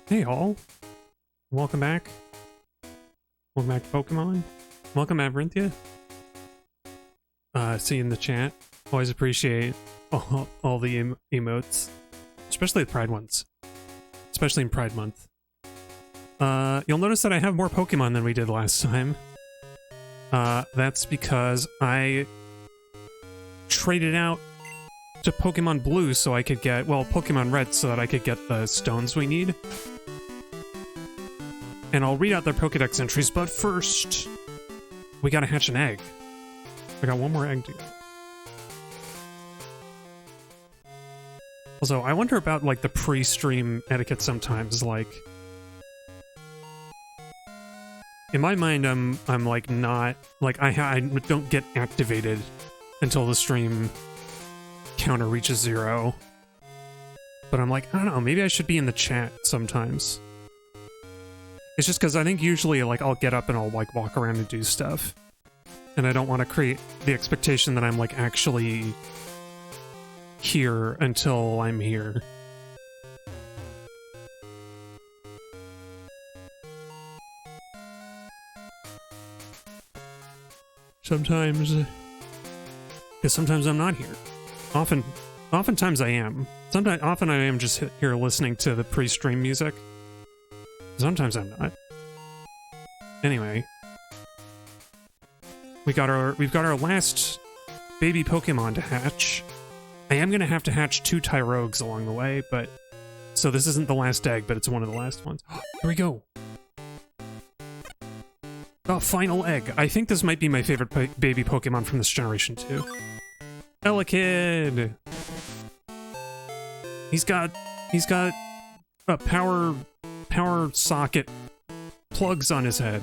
Hey all, welcome back. Welcome back to Pokemon. Welcome Abrynthia. See you in the chat. Always appreciate all the emotes, especially the Pride ones, especially in Pride Month. You'll notice that I have more Pokemon than we did last time. That's because I traded out to Pokemon Blue so I could get, well, Pokemon Red so that I could get the stones we need. And I'll read out their Pokedex entries, but first, we gotta hatch an egg. I got one more egg to go. Also, I wonder about, like, the pre-stream etiquette sometimes, like... In my mind, I'm like, not... Like, I don't get activated until the stream counter reaches 0. But I'm like, I don't know, maybe I should be in the chat sometimes. It's just because I think usually, like, I'll get up and I'll, like, walk around and do stuff. And I don't want to create the expectation that I'm, like, actually here until I'm here. Sometimes... Because sometimes I'm not here. Oftentimes I am. Often I am just here listening to the pre-stream music. Sometimes I'm not. Anyway, we've got our last baby Pokemon to hatch. I am gonna have to hatch 2 Tyrogues along the way, but so this isn't the last egg, but it's one of the last ones. Here we go. Oh, final egg. I think this might be my favorite baby Pokemon from this generation too. Elekid. He's got a power socket plugs on his head.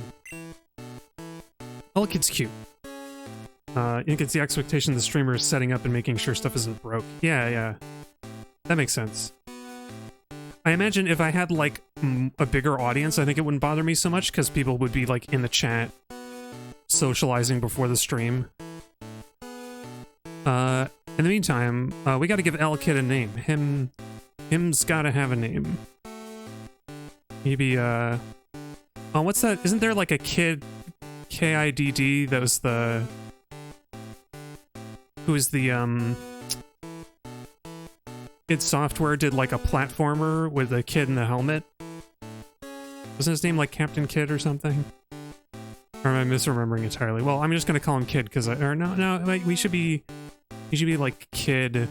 Elekid's cute. I think it's the expectation the streamer is setting up and making sure stuff isn't broke. Yeah. That makes sense. I imagine if I had, like, a bigger audience, I think it wouldn't bother me so much, because people would be, like, in the chat, socializing before the stream. In the meantime, we gotta give Elekid a name. Him's gotta have a name. Maybe, oh, what's that? Isn't there, like, a Kid, K-I-D-D, that was the... Who is the, id Software did, like, a platformer with a kid in the helmet? Wasn't his name, like, Captain Kid or something? Or am I misremembering entirely? Well, I'm just gonna call him Kid, because or no, like, we should be, like, Kid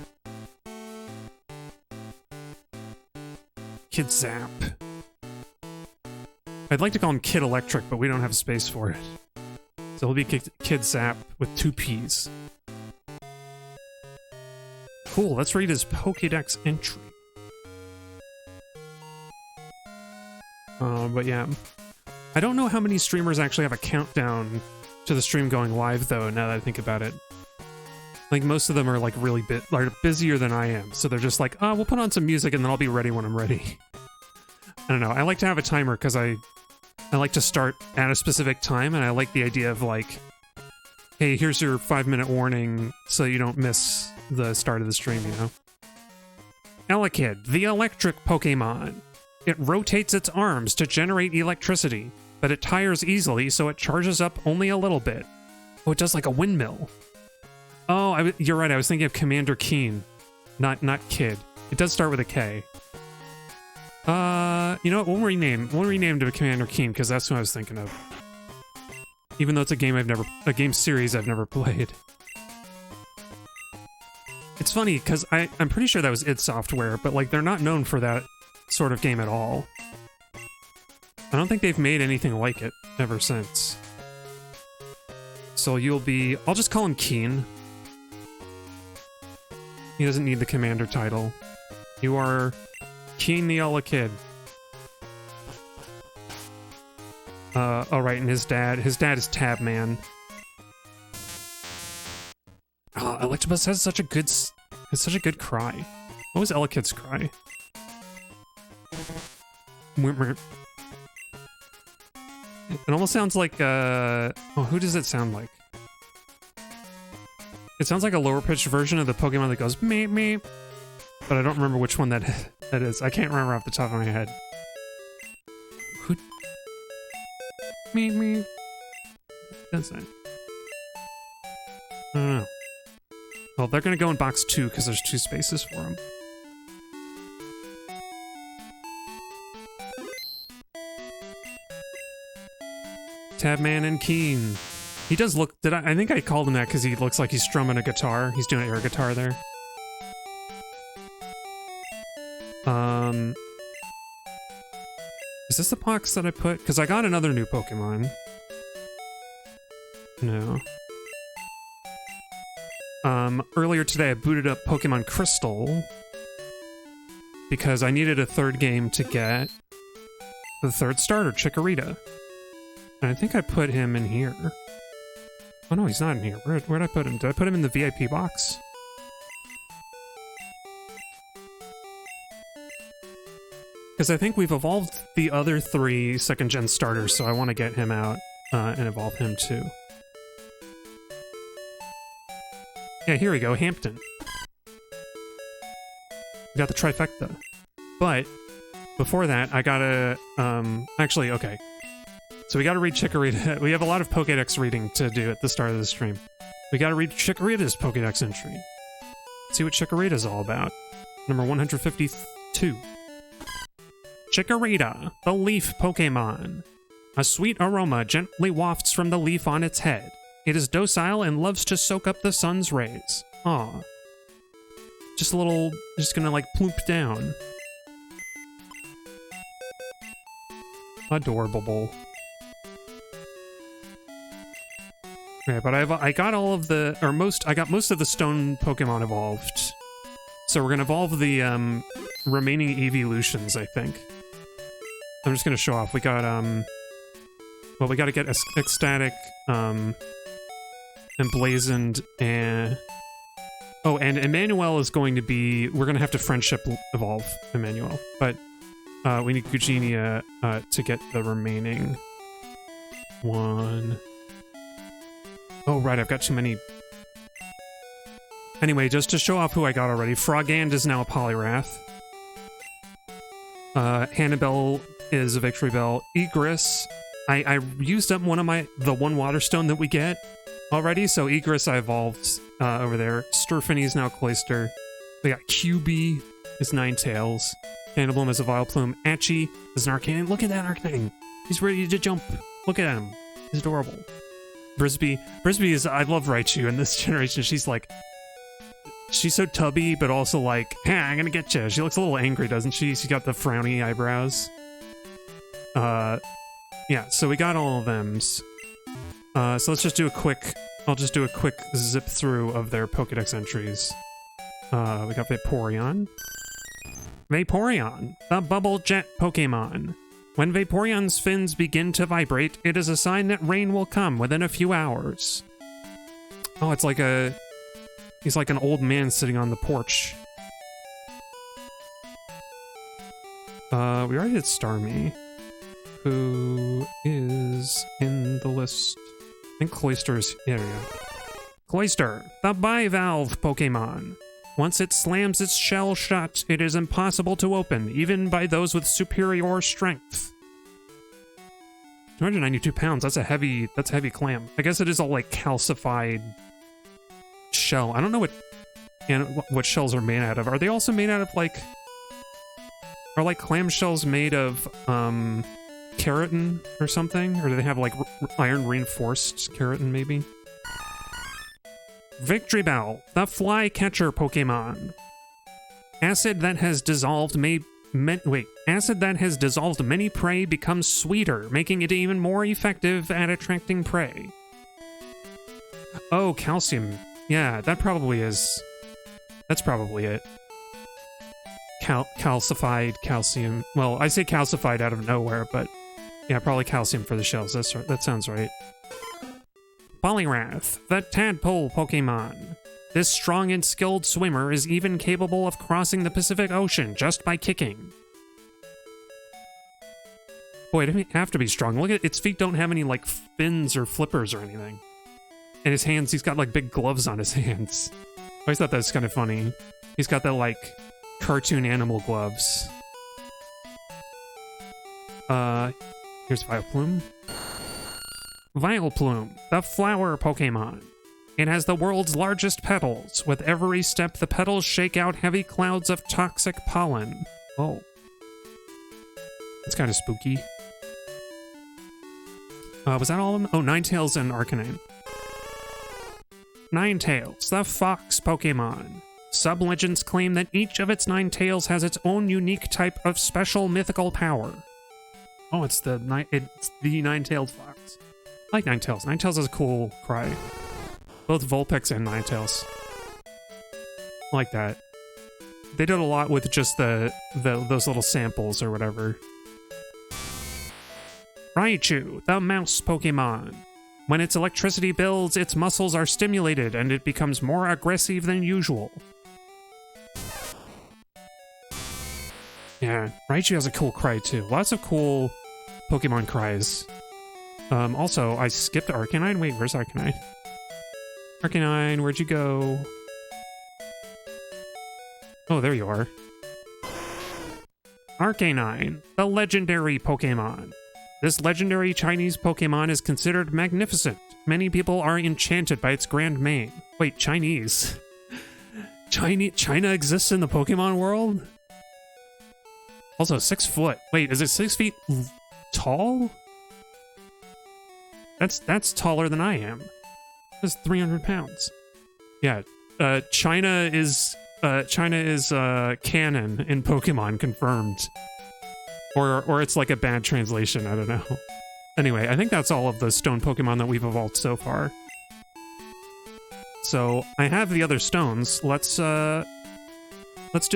Zap. I'd like to call him Kid Electric, but we don't have space for it. So he'll be Kid Zap with 2 P's. Cool, let's read his Pokédex entry. But yeah. I don't know how many streamers actually have a countdown to the stream going live, though, now that I think about it. Like, most of them are, like, really busier than I am, so they're just like, oh, we'll put on some music and then I'll be ready when I'm ready. I don't know, I like to have a timer because I like to start at a specific time, and I like the idea of, like, hey, here's your 5-minute warning so you don't miss the start of the stream, you know? Elekid, the electric Pokemon. It rotates its arms to generate electricity, but it tires easily, so it charges up only a little bit. Oh, it does like a windmill. Oh, you're right, I was thinking of Commander Keen, not Kid. It does start with a K. You know what, we'll rename to Commander Keen, because that's what I was thinking of. Even though it's a game series I've never played. It's funny, because I'm pretty sure that was id Software, but, like, they're not known for that sort of game at all. I don't think they've made anything like it ever since. So I'll just call him Keen. He doesn't need the commander title. You are Keen the Elekid. Oh right, and his dad is Tabman. Oh, Electabuzz has such a good cry. What was Elekid's cry? It almost sounds like, oh, who does it sound like? It sounds like a lower-pitched version of the Pokemon that goes meep meep, but I don't remember which one that is. I can't remember off the top of my head. Me. That's it. I don't know. Well, they're gonna go in box 2 because there's 2 spaces for them. Tabman and Keen. He does look... I think I called him that because he looks like he's strumming a guitar. He's doing an air guitar there. Is this the box that I put? Because I got another new Pokemon. No. Earlier today I booted up Pokemon Crystal because I needed a 3rd game to get the 3rd starter, Chikorita. And I think I put him in here. Oh no, he's not in here. Where'd I put him? Did I put him in the VIP box? Because I think we've evolved the other 3 2nd-gen starters, so I want to get him out and evolve him too. Yeah, here we go, Hampton. We got the trifecta. But before that, I gotta... actually, okay. So we gotta read Chikorita. We have a lot of Pokédex reading to do at the start of the stream. We gotta read Chikorita's Pokédex entry. See what Chikorita's all about. Number 152. Chikorita, the leaf Pokemon. A sweet aroma gently wafts from the leaf on its head. It is docile and loves to soak up the sun's rays. Aw. Just a little... just gonna, like, plump down. Adorable. Yeah, but I got all of the... or most... I got most of the stone Pokemon evolved. So we're gonna evolve the, remaining evolutions, I think. I'm just gonna show off. We got, well, we gotta get Ecstatic, Emblazoned, and... oh, and Emmanuel is going to be... we're gonna have to Friendship evolve Emmanuel. But, we need Gugenia, to get the remaining one. Oh, right, I've got too many... Anyway, just to show off who I got already, Frogand is now a Poliwrath. Hannibal is a Victory Bell. Egress, I used up the one Water Stone that we get already, so Egress I evolved over there. Sturfany is now Cloyster. We got QB is Ninetales. Cannibloom is a Vileplume. Achi is an Arcanine. Look at that Arcanine! He's ready to jump. Look at him. He's adorable. Brisbee is... I love Raichu in this generation. She's like... she's so tubby, but also like, hey, I'm gonna get you. She looks a little angry, doesn't she? She's got the frowny eyebrows. Yeah, so we got all of them. So let's just do a quick... I'll just do a quick zip through of their Pokédex entries. We got Vaporeon. Vaporeon, the Bubble Jet Pokemon. When Vaporeon's fins begin to vibrate, it is a sign that rain will come within a few hours. Oh, it's like a... he's like an old man sitting on the porch. We already did Starmie. Who is in the list? I think Cloyster's... yeah, there we go. Cloyster, the bivalve Pokemon. Once it slams its shell shut, it is impossible to open, even by those with superior strength. 292 pounds, that's a heavy clam. I guess it is all like calcified shell. I don't know what shells are made out of. Are they also made out of like... are like clam shells made of keratin or something? Or do they have like iron reinforced keratin maybe? Victory Bell, the flycatcher Pokemon. Acid that has dissolved many prey becomes sweeter, making it even more effective at attracting prey. Oh, calcium. Yeah, that probably is. That's probably it. Calcified calcium. Well, I say calcified out of nowhere, but yeah, probably calcium for the shells. That's right. That sounds right. Poliwrath, the tadpole Pokemon. This strong and skilled swimmer is even capable of crossing the Pacific Ocean just by kicking. Boy, it doesn't have to be strong. Look at its feet, don't have any like fins or flippers or anything. And his hands, he's got like big gloves on his hands. I always thought that was kind of funny. He's got that like cartoon animal gloves. Here's Vileplume. Vileplume, the flower Pokemon. It has the world's largest petals. With every step, the petals shake out heavy clouds of toxic pollen. Oh. That's kind of spooky. Was that all of them? Oh, Ninetales and Arcanine. Ninetales, the fox Pokemon. Sub-legends claim that each of its 9 tails has its own unique type of special mythical power. Oh, it's the nine-tailed fox. I like Ninetales. Ninetales has a cool cry. Both Vulpix and Ninetales. I like that. They did a lot with just those little samples or whatever. Raichu, the mouse Pokemon. When its electricity builds, its muscles are stimulated and it becomes more aggressive than usual. Yeah, Raichu has a cool cry too. Lots of cool Pokemon cries. Also, I skipped Arcanine. Wait, where's Arcanine? Arcanine, where'd you go? Oh, there you are. Arcanine, the legendary Pokemon. This legendary Chinese Pokemon is considered magnificent. Many people are enchanted by its grand mane. Wait, Chinese? China exists in the Pokemon world? Also, 6 foot. Wait, is it 6 feet tall? That's taller than I am. That's 300 pounds. Yeah, China is canon in Pokemon, confirmed. Or it's like a bad translation, I don't know. Anyway, I think that's all of the stone Pokemon that we've evolved so far. So, I have the other stones. Let's do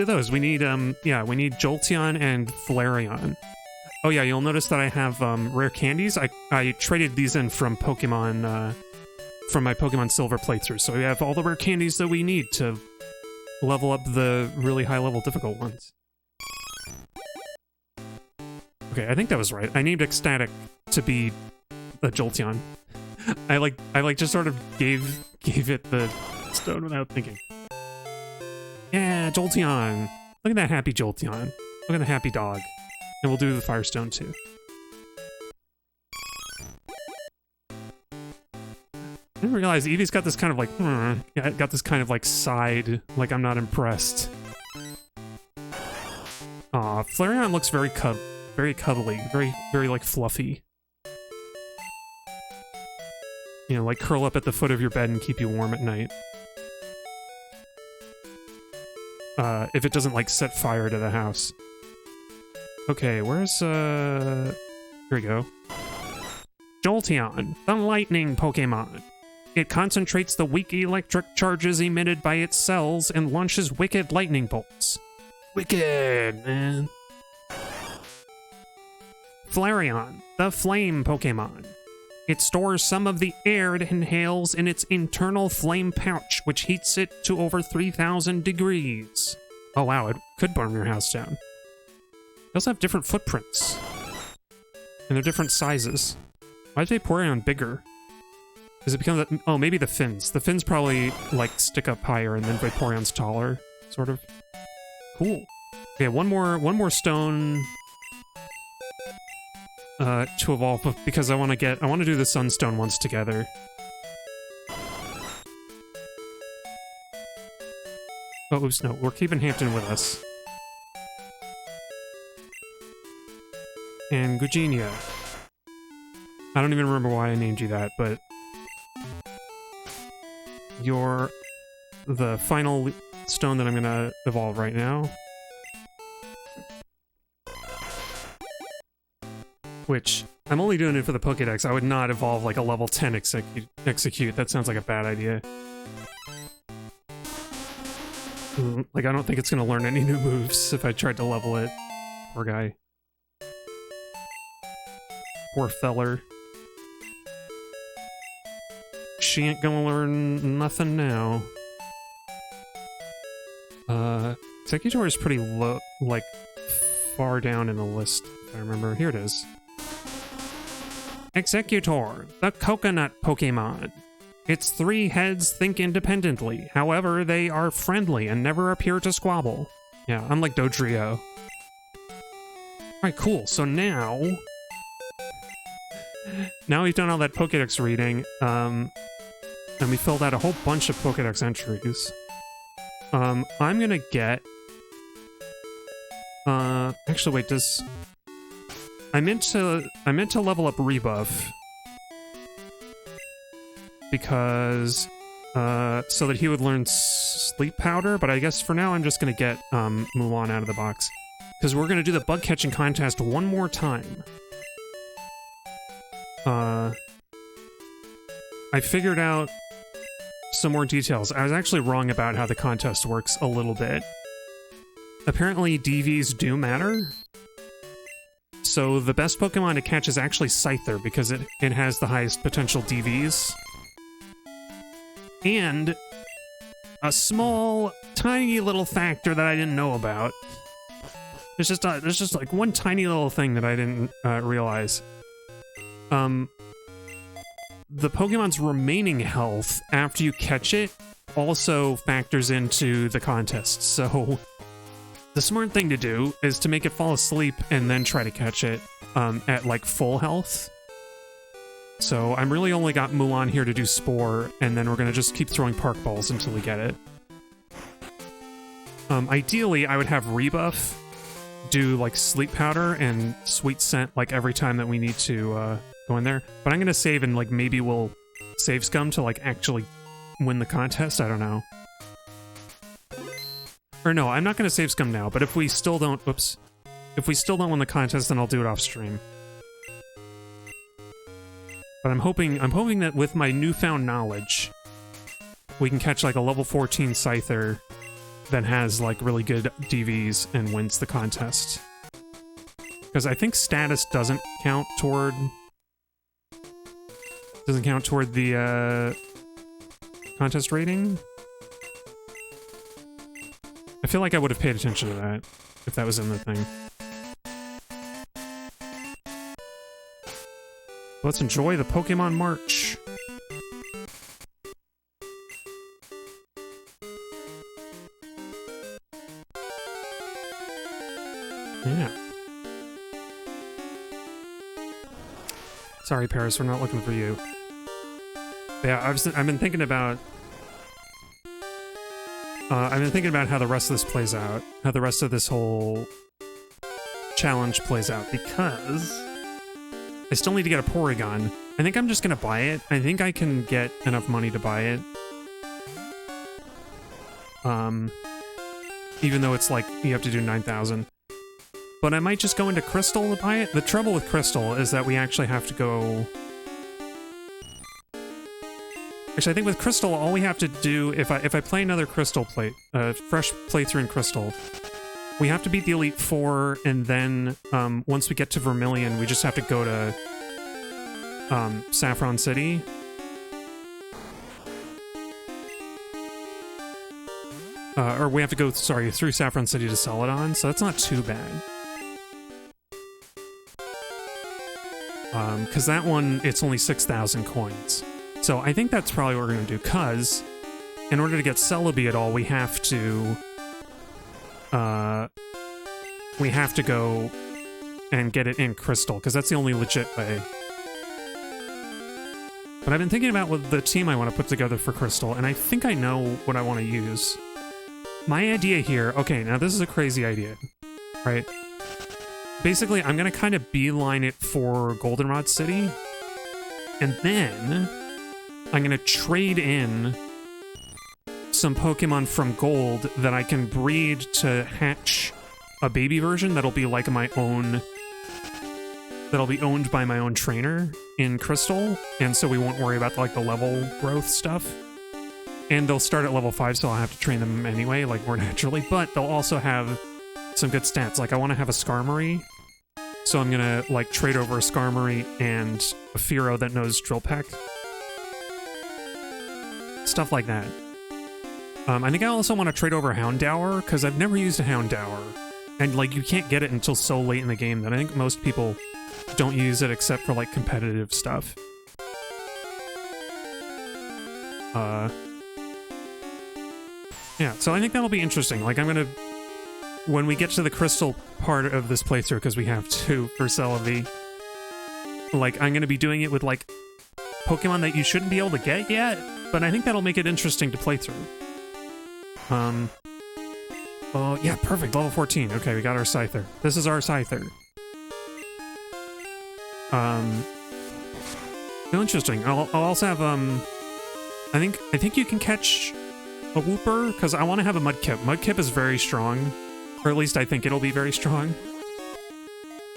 those. We need, we need Jolteon and Flareon. Oh yeah, you'll notice that I have, rare candies. I traded these in from Pokemon, from my Pokemon Silver playthrough. So we have all the rare candies that we need to level up the really high-level difficult ones. Okay, I think that was right. I named Ecstatic to be a Jolteon. I just sort of gave it the stone without thinking. Yeah, Jolteon. Look at that happy Jolteon. Look at the happy dog. And we'll do the Firestone too. I didn't realize Eevee's got this kind of like, yeah, got this kind of like side, like I'm not impressed. Aw, Flareon looks very cuddly, very like fluffy. You know, like curl up at the foot of your bed and keep you warm at night. If it doesn't like set fire to the house. Okay, where's here we go. Jolteon, the lightning Pokemon. It concentrates the weak electric charges emitted by its cells and launches wicked lightning bolts. Wicked, man. Flareon, the flame Pokemon. It stores some of the air it inhales in its internal flame pouch, which heats it to over 3,000 degrees. Oh wow, it could burn your house down. They also have different footprints. And they're different sizes. Why is Vaporeon bigger? Is it because of, oh, maybe the fins. The fins probably, like, stick up higher, and then Vaporeon's taller, sort of. Cool. Okay, one more stone to evolve, because I want to do the Sunstone ones together. Oh, oops, no, we're keeping Hampton with us. And Gugenia. I don't even remember why I named you that, but you're the final stone that I'm gonna evolve right now. Which, I'm only doing it for the Pokédex. I would not evolve like a level 10 execute. That sounds like a bad idea. Like, I don't think it's gonna learn any new moves if I tried to level it. Poor guy. Poor feller. She ain't gonna learn nothing now. Executor is pretty low, like, far down in the list, if I remember. Here it is. Executor, the coconut Pokemon. Its 3 heads think independently. However, they are friendly and never appear to squabble. Yeah, unlike Dodrio. Alright, cool. So now... Now we've done all that Pokédex reading, and we filled out a whole bunch of Pokédex entries. I'm gonna get... actually, wait, I meant to level up Rebuff. Because, so that he would learn Sleep Powder, but I guess for now I'm just gonna get, Mulan out of the box. Because we're gonna do the bug catching contest one more time. I figured out some more details. I was actually wrong about how the contest works a little bit. Apparently DVs do matter. So the best Pokemon to catch is actually Scyther because it has the highest potential DVs. And a small, tiny little factor that I didn't know about. There's just like one tiny little thing that I didn't realize. The Pokemon's remaining health after you catch it also factors into the contest. So the smart thing to do is to make it fall asleep and then try to catch it at like full health. So I'm really only got Mulan here to do Spore, and then we're gonna just keep throwing Park Balls until we get it. Ideally, I would have Rebuff do like Sleep Powder and Sweet Scent like every time that we need to go in there. But I'm gonna save and like maybe we'll save Scum to like actually win the contest. I don't know. Or no, I'm not gonna save Scum now. But if we still don't, whoops, if we still don't win the contest, then I'll do it off stream. But I'm hoping that with my newfound knowledge, we can catch like a level 14 Scyther that has like really good DVs and wins the contest. Because I think status doesn't count toward the contest rating. I feel like I would have paid attention to that if that was in the thing. Let's enjoy the Pokemon March. Yeah. Sorry, Paris, we're not looking for you. But yeah, I've been thinking about how the rest of this plays out, how the rest of this whole challenge plays out, because I still need to get a Porygon. I think I'm just gonna buy it. I think I can get enough money to buy it. Even though it's like, you have to do 9,000. But I might just go into Crystal to buy it. The trouble with Crystal is that we actually have to go... Actually, I think with Crystal, all we have to do, if I play another Crystal fresh playthrough in Crystal, we have to beat the Elite Four, and then once we get to Vermilion, we just have to go to Saffron City. Or we have to go, sorry, through Saffron City to Celadon, so that's not too bad. Because that one, it's only 6,000 coins. So I think that's probably what we're going to do, because in order to get Celebi at all, we have to go and get it in Crystal, because that's the only legit way. But I've been thinking about what the team I want to put together for Crystal, and I think I know what I want to use. My idea here, okay, now this is a crazy idea, right? Basically, I'm going to kind of beeline it for Goldenrod City, and then I'm going to trade in some Pokemon from Gold that I can breed to hatch a baby version that'll be like my own, that'll be owned by my own trainer in Crystal, and so we won't worry about like the level growth stuff. And they'll start at level 5, so I'll have to train them anyway, like more naturally, but they'll also have some good stats. Like I want to have a Skarmory, so I'm gonna like trade over a Skarmory and a Fearow that knows Drill Peck. Stuff like that. I think I also want to trade over a Houndour, because I've never used a Houndour. And like you can't get it until so late in the game that I think most people don't use it except for like competitive stuff. Yeah, so I think that'll be interesting. Like I'm gonna, when we get to the Crystal part of this playthrough, because we have to for Celebi, like, I'm going to be doing it with, like, Pokemon that you shouldn't be able to get yet, but I think that'll make it interesting to play through. Oh, yeah, perfect. Level 14. Okay, we got our Scyther. This is our Scyther. Feel interesting. I'll also have, I think you can catch a Wooper, because I want to have a Mudkip. Mudkip is very strong, or at least I think it'll be very strong.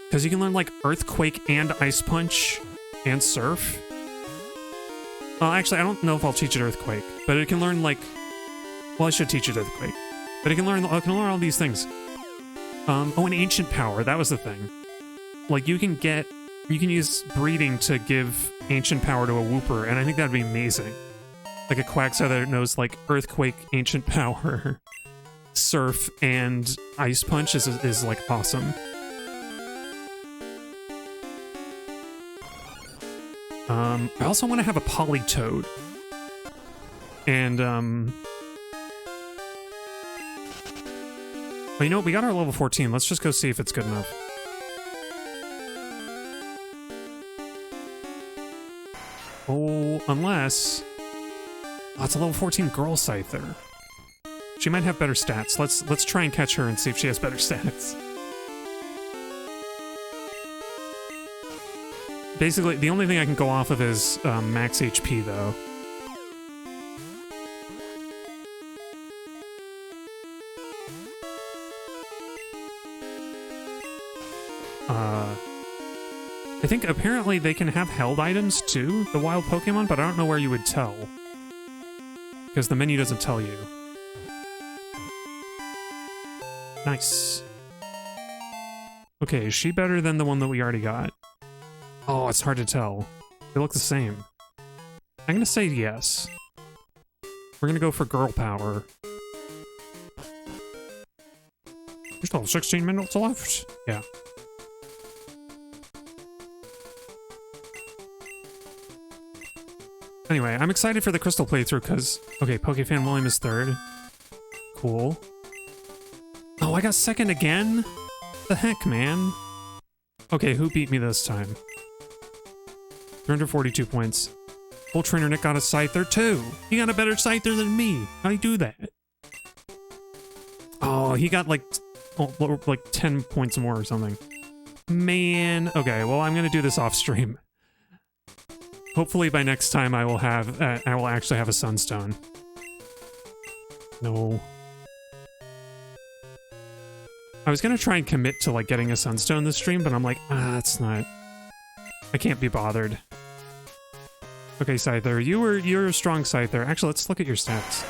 Because you can learn, like, Earthquake and Ice Punch and Surf. Well, actually, I don't know if I'll teach it Earthquake, but it can learn, like... Well, I should teach it Earthquake. But it can learn all these things. Oh, an Ancient Power. That was the thing. Like, you can use breeding to give Ancient Power to a Wooper, and I think that'd be amazing. Like a Quagsire that knows, like, Earthquake, Ancient Power, Surf, and Ice Punch is like, awesome. I also want to have a Politoad. And, well, you know what? We got our level 14. Let's just go see if it's good enough. Oh, unless... Oh, it's a level 14 girl Scyther. She might have better stats. Let's try and catch her and see if she has better stats. Basically, the only thing I can go off of is max HP, though. I think apparently they can have held items too, the wild Pokemon, but I don't know where you would tell. Because the menu doesn't tell you. Nice. Okay, is she better than the one that we already got? Oh, it's hard to tell. They look the same. I'm gonna say yes. We're gonna go for Girl Power. There's still 16 minutes left. Yeah. Anyway, I'm excited for the Crystal playthrough because... Okay, Pokefan William is third. Cool. Oh, I got second again? The heck, man? Okay, who beat me this time? 342 points. Full Trainer Nick got a Scyther too. He got a better Scyther than me. How'd he do that? Oh, he got like 10 points more or something. Man. Okay, well, I'm gonna do this off stream. Hopefully by next time I will actually have a Sunstone. No. I was gonna try and commit to like getting a Sunstone this stream, but I'm like, it's not. I can't be bothered. Okay, Scyther, you're a strong Scyther. Actually, let's look at your stats.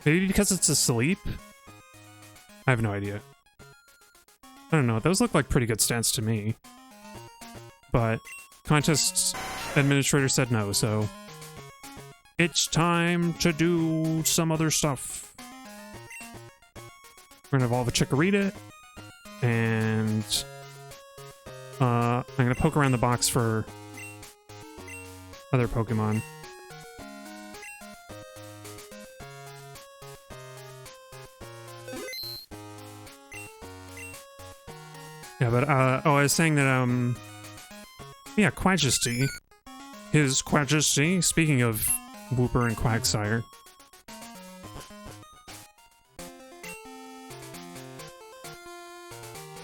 Maybe because it's asleep? I have no idea. I don't know, those look like pretty good stats to me. But contest administrator said no, so it's time to do some other stuff. We're gonna evolve a Chikorita, and I'm gonna poke around the box for other Pokemon. Yeah, but I was saying that yeah, Quagsire. His Quagsire, speaking of Wooper and Quagsire.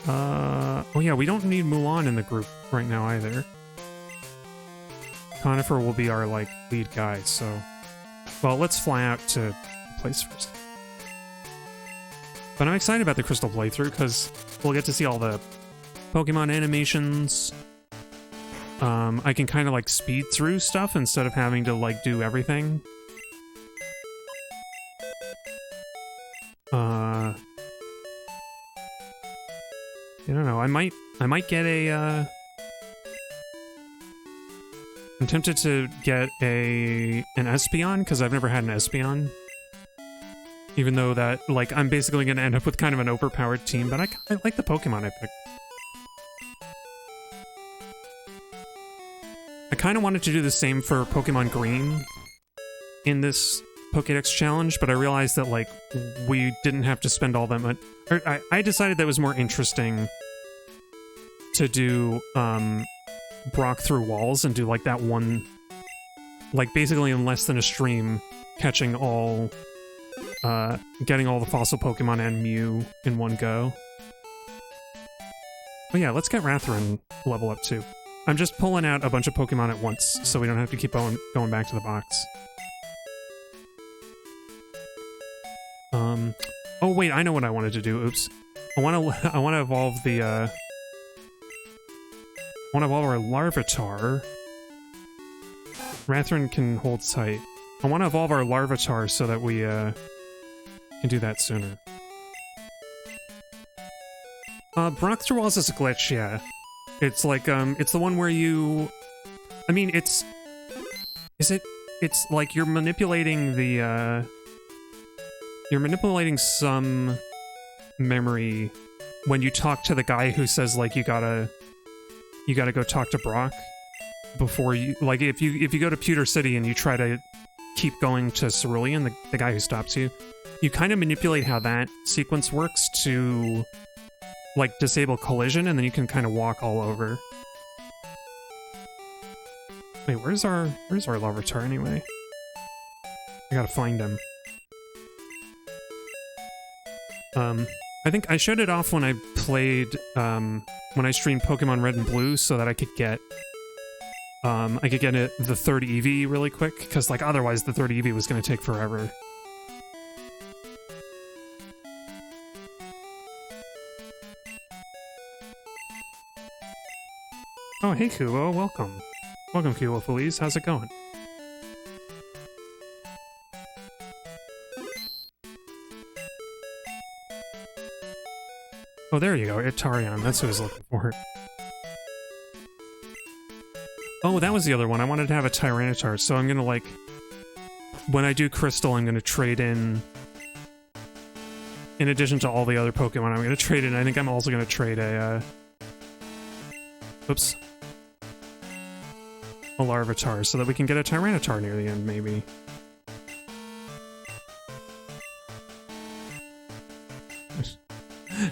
Oh yeah, we don't need Mulan in the group right now either. Conifer will be our, like, lead guy, so... Well, let's fly out to the place first. But I'm excited about the Crystal playthrough, because we'll get to see all the Pokemon animations. I can kind of, like, speed through stuff instead of having to, like, do everything. I don't know, I might get a, I'm tempted to get an Espeon, because I've never had an Espeon. Even though that, like, I'm basically going to end up with kind of an overpowered team, but I like the Pokemon I picked. I kind of wanted to do the same for Pokemon Green in this Pokédex challenge, but I realized that, like, we didn't have to spend all that much... Or I decided that it was more interesting to do, Brock through walls and do like that one, like basically in less than a stream, catching all, getting all the fossil Pokemon and Mew in one go. Oh yeah, let's get Ratharan level up too. I'm just pulling out a bunch of Pokemon at once, so we don't have to keep going back to the box. Oh wait, I know what I wanted to do. Oops. I want to evolve the, I want to evolve our Larvitar. Ratharan can hold tight. I want to evolve our Larvitar so that we, can do that sooner. Brock through walls is a glitch, yeah. It's like, it's the one where you... I mean, it's... Is it... It's like you're manipulating the, you're manipulating some memory when you talk to the guy who says, like, you gotta go talk to Brock before you... Like, if you go to Pewter City and you try to keep going to Cerulean, the guy who stops you, you kind of manipulate how that sequence works to... like, disable collision, and then you can kind of walk all over. Wait, where's our Larvitar anyway? I gotta find him. I think I showed it off when I played, when I streamed Pokemon Red and Blue so that I could get, the third Eevee really quick, because, like, otherwise the third Eevee was gonna take forever. Oh, hey, Kuo, welcome. Welcome, Kuo Feliz. How's it going? Oh, there you go, Itarion. That's what I was looking for. Oh, that was the other one. I wanted to have a Tyranitar, so I'm gonna, like... When I do Crystal, I'm gonna trade in... In addition to all the other Pokemon, I'm gonna trade in... I think I'm also gonna trade a, Oops. A Larvitar, so that we can get a Tyranitar near the end, maybe.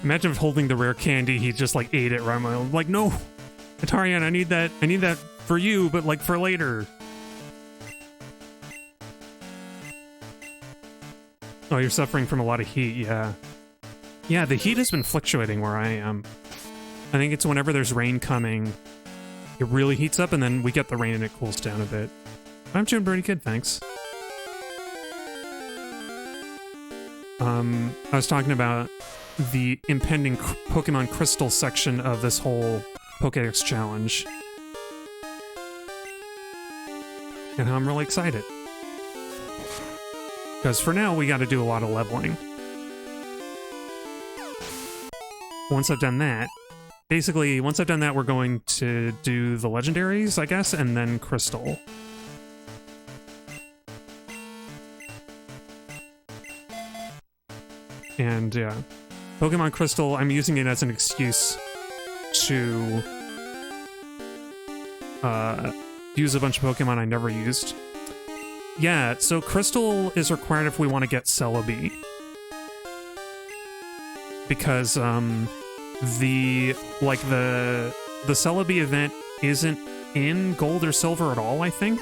Imagine if holding the rare candy, he just, like, ate it right away. Like, no! Itarian, I need that for you, but, like, for later. Oh, you're suffering from a lot of heat, yeah. Yeah, the heat has been fluctuating where I am. I think it's whenever there's rain coming, it really heats up, and then we get the rain and it cools down a bit. I'm doing pretty good, thanks. I was talking about the impending Pokemon Crystal section of this whole Pokédex challenge. And how I'm really excited. Because for now, we gotta do a lot of leveling. Once I've done that, basically, once I've done that, we're going to do the legendaries, I guess, and then Crystal. And, yeah. Pokemon Crystal, I'm using it as an excuse to use a bunch of Pokemon I never used. Yeah, so Crystal is required if we want to get Celebi. Because, the Celebi event isn't in Gold or Silver at all, I think.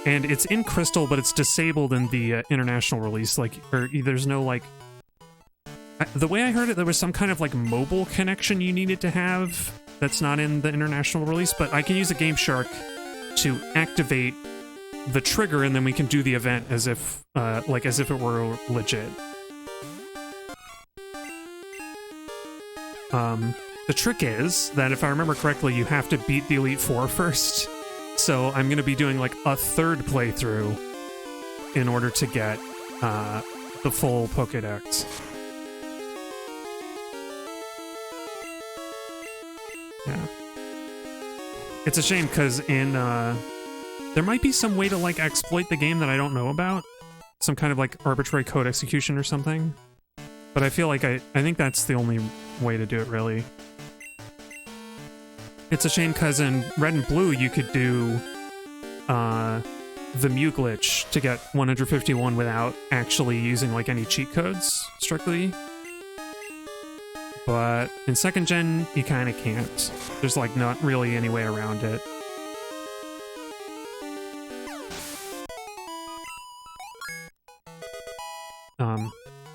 And it's in Crystal, but it's disabled in the international release. Like, or there's no, like... The way I heard it, there was some kind of, like, mobile connection you needed to have that's not in the international release, but I can use a Game Shark to activate the trigger, and then we can do the event as if, as if it were legit. The trick is that, if I remember correctly, you have to beat the Elite Four first. So I'm going to be doing, like, a third playthrough in order to get the full Pokédex. Yeah. It's a shame, because in, there might be some way to, like, exploit the game that I don't know about. Some kind of, like, arbitrary code execution or something. But I feel like I think that's the only way to do it, really. It's a shame, because in Red and Blue, you could do, the Mew glitch to get 151 without actually using, like, any cheat codes, strictly. but in second gen, you kind of can't. There's like not really any way around it.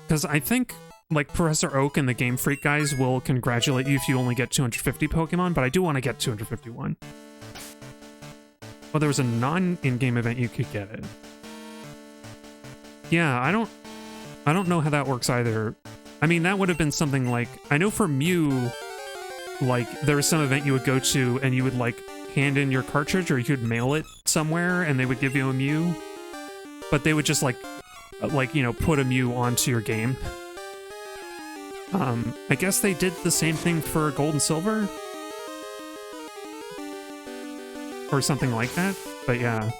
Because I think like Professor Oak and the Game Freak guys will congratulate you if you only get 250 Pokemon, but I do want to get 251. Oh, there was a non-in-game event you could get it. Yeah, I don't know how that works either. I mean, that would have been something like, I know for Mew, like there was some event you would go to and you would like hand in your cartridge or you could mail it somewhere and they would give you a Mew, but they would just like you know, put a Mew onto your game. I guess they did the same thing for Gold and Silver? Or something like that, but yeah.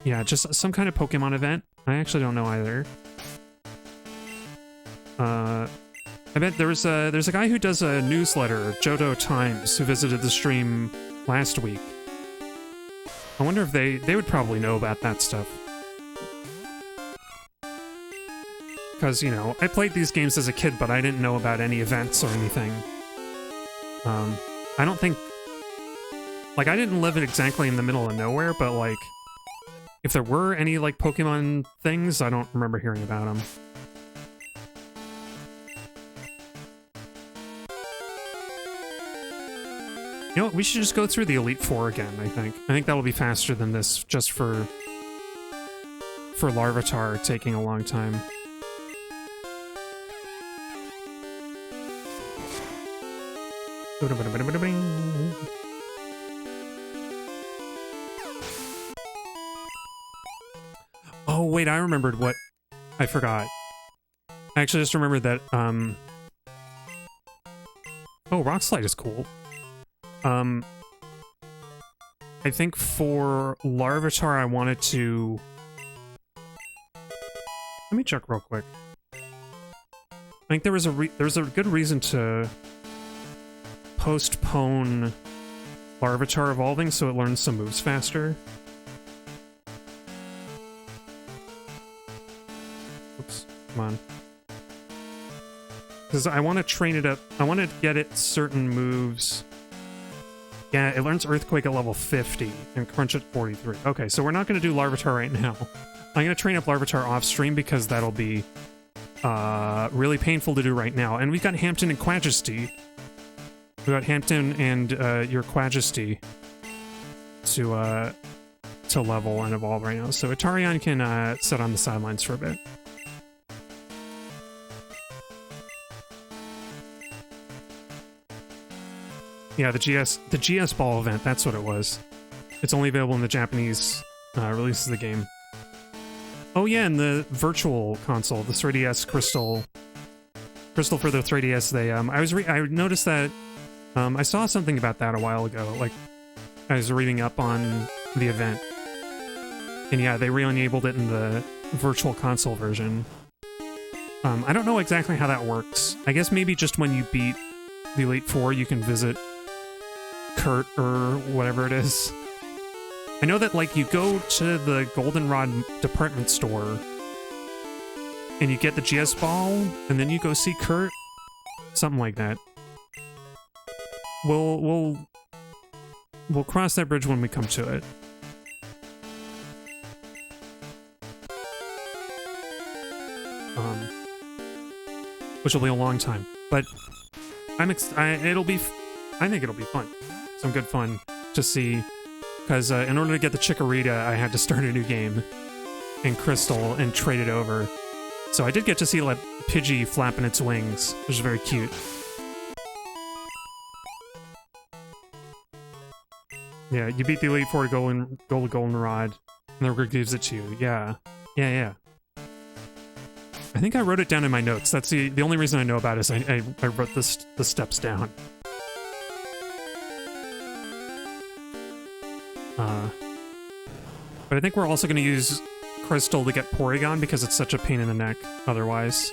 Yeah, just some kind of Pokemon event. I actually don't know either. I bet there's a guy who does a newsletter, Johto Times, who visited the stream last week. I wonder if they would probably know about that stuff. Because, you know, I played these games as a kid, but I didn't know about any events or anything. I don't think... Like, I didn't live exactly in the middle of nowhere, but, like, if there were any, like, Pokemon things, I don't remember hearing about them. You know what, we should just go through the Elite Four again, I think. I think that'll be faster than this, just for Larvitar taking a long time. Oh, wait, I remembered what I forgot. I actually just remembered that, oh, Rock Slide is cool. I think for Larvitar, I wanted to... Let me check real quick. I think there was a good reason to postpone Larvitar evolving so it learns some moves faster. Oops, come on. Because I want to train it up. I want to get it certain moves. Yeah, it learns Earthquake at level 50 and Crunch at 43. Okay, so we're not going to do Larvitar right now. I'm going to train up Larvitar off stream because that'll be really painful to do right now. And we've got Hampton and Quajesty. We've got Hampton and your Quajesty to level and evolve right now. So Atarian can sit on the sidelines for a bit. Yeah, the GS Ball event, that's what it was. It's only available in the Japanese release of the game. Oh yeah, and the virtual console, the 3DS Crystal for the 3DS, they I noticed that I saw something about that a while ago. Like I was reading up on the event. And yeah, they re-enabled it in the virtual console version. I don't know exactly how that works. I guess maybe just when you beat the Elite Four, you can visit Kurt or whatever it is. I know that, like, you go to the Goldenrod department store and you get the GS Ball, and then you go see Kurt. Something like that. We'll cross that bridge when we come to it. Which will be a long time, but I think it'll be fun. Some good fun to see, because in order to get the Chikorita, I had to start a new game in Crystal and trade it over. So I did get to see like Pidgey flapping its wings, which is very cute. Yeah, you beat the Elite Four to Goldenrod, and the Rick gives it to you. Yeah. I think I wrote it down in my notes. That's the only reason I know about it is I wrote the steps down. But I think we're also going to use Crystal to get Porygon because it's such a pain in the neck otherwise.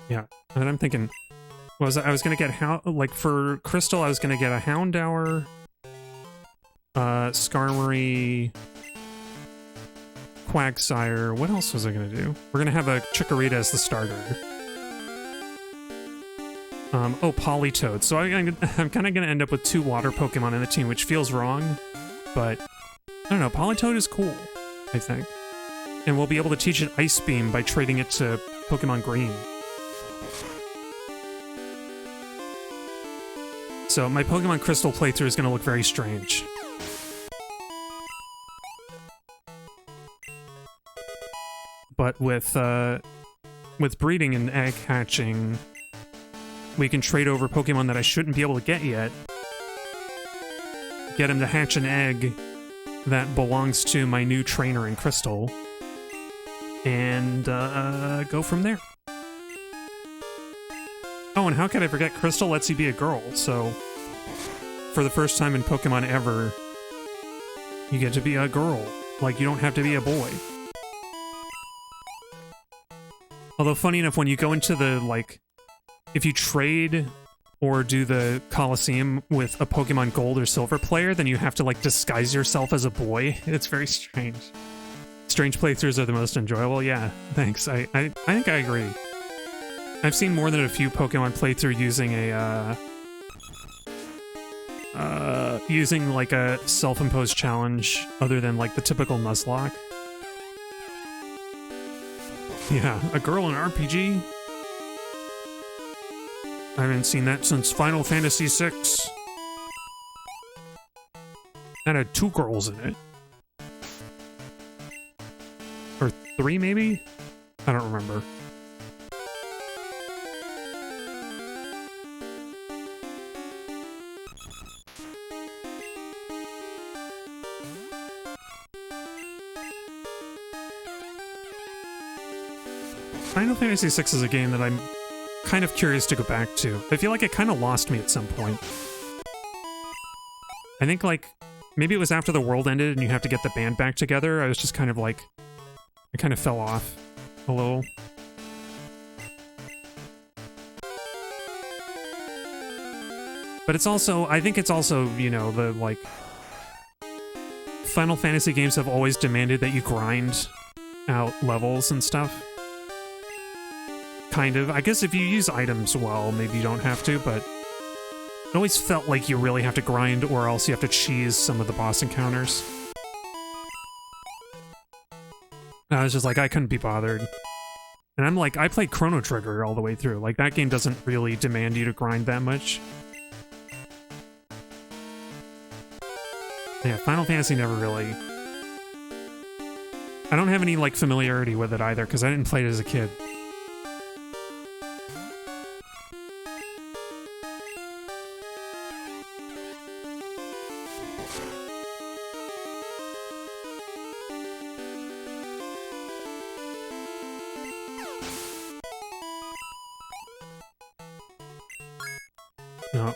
Yeah. Yeah, and I'm thinking, I was gonna get like for Crystal, I was gonna get a Houndour, Skarmory, Quagsire. What else was I gonna do? We're gonna have a Chikorita as the starter. Oh, Politoed. So I'm kind of gonna end up with 2 water Pokemon in the team, which feels wrong, but I don't know. Politoed is cool, I think, and we'll be able to teach it Ice Beam by trading it to Pokemon Green. So my Pokemon Crystal playthrough is gonna look very strange. But with breeding and egg hatching, we can trade over Pokemon that I shouldn't be able to get yet. Get him to hatch an egg that belongs to my new trainer in Crystal. And go from there. Oh, and how could I forget Crystal lets you be a girl, so for the first time in Pokemon ever, you get to be a girl. Like, you don't have to be a boy. Although, funny enough, when you go into the, like, if you trade or do the Coliseum with a Pokemon Gold or Silver player, then you have to, like, disguise yourself as a boy. It's very strange. Strange playthroughs are the most enjoyable. Yeah, thanks. I think I agree. I've seen more than a few Pokemon playthrough using a, using, like, a self-imposed challenge other than, like, the typical Nuzlocke. Yeah, a girl in an RPG? I haven't seen that since Final Fantasy VI. That had 2 girls in it. Or 3, maybe? I don't remember. Final Fantasy VI is a game that I'm kind of curious to go back to. I feel like it kind of lost me at some point. I think, like, maybe it was after the world ended and you have to get the band back together. I was just kind of like, I kind of fell off a little. But it's also, I think it's also, you know, the, like, Final Fantasy games have always demanded that you grind out levels and stuff. Kind of. I guess if you use items well, maybe you don't have to, but it always felt like you really have to grind or else you have to cheese some of the boss encounters. I was just like, I couldn't be bothered. And I'm like, I played Chrono Trigger all the way through. Like, that game doesn't really demand you to grind that much. Yeah, Final Fantasy never really... I don't have any, like, familiarity with it either, because I didn't play it as a kid.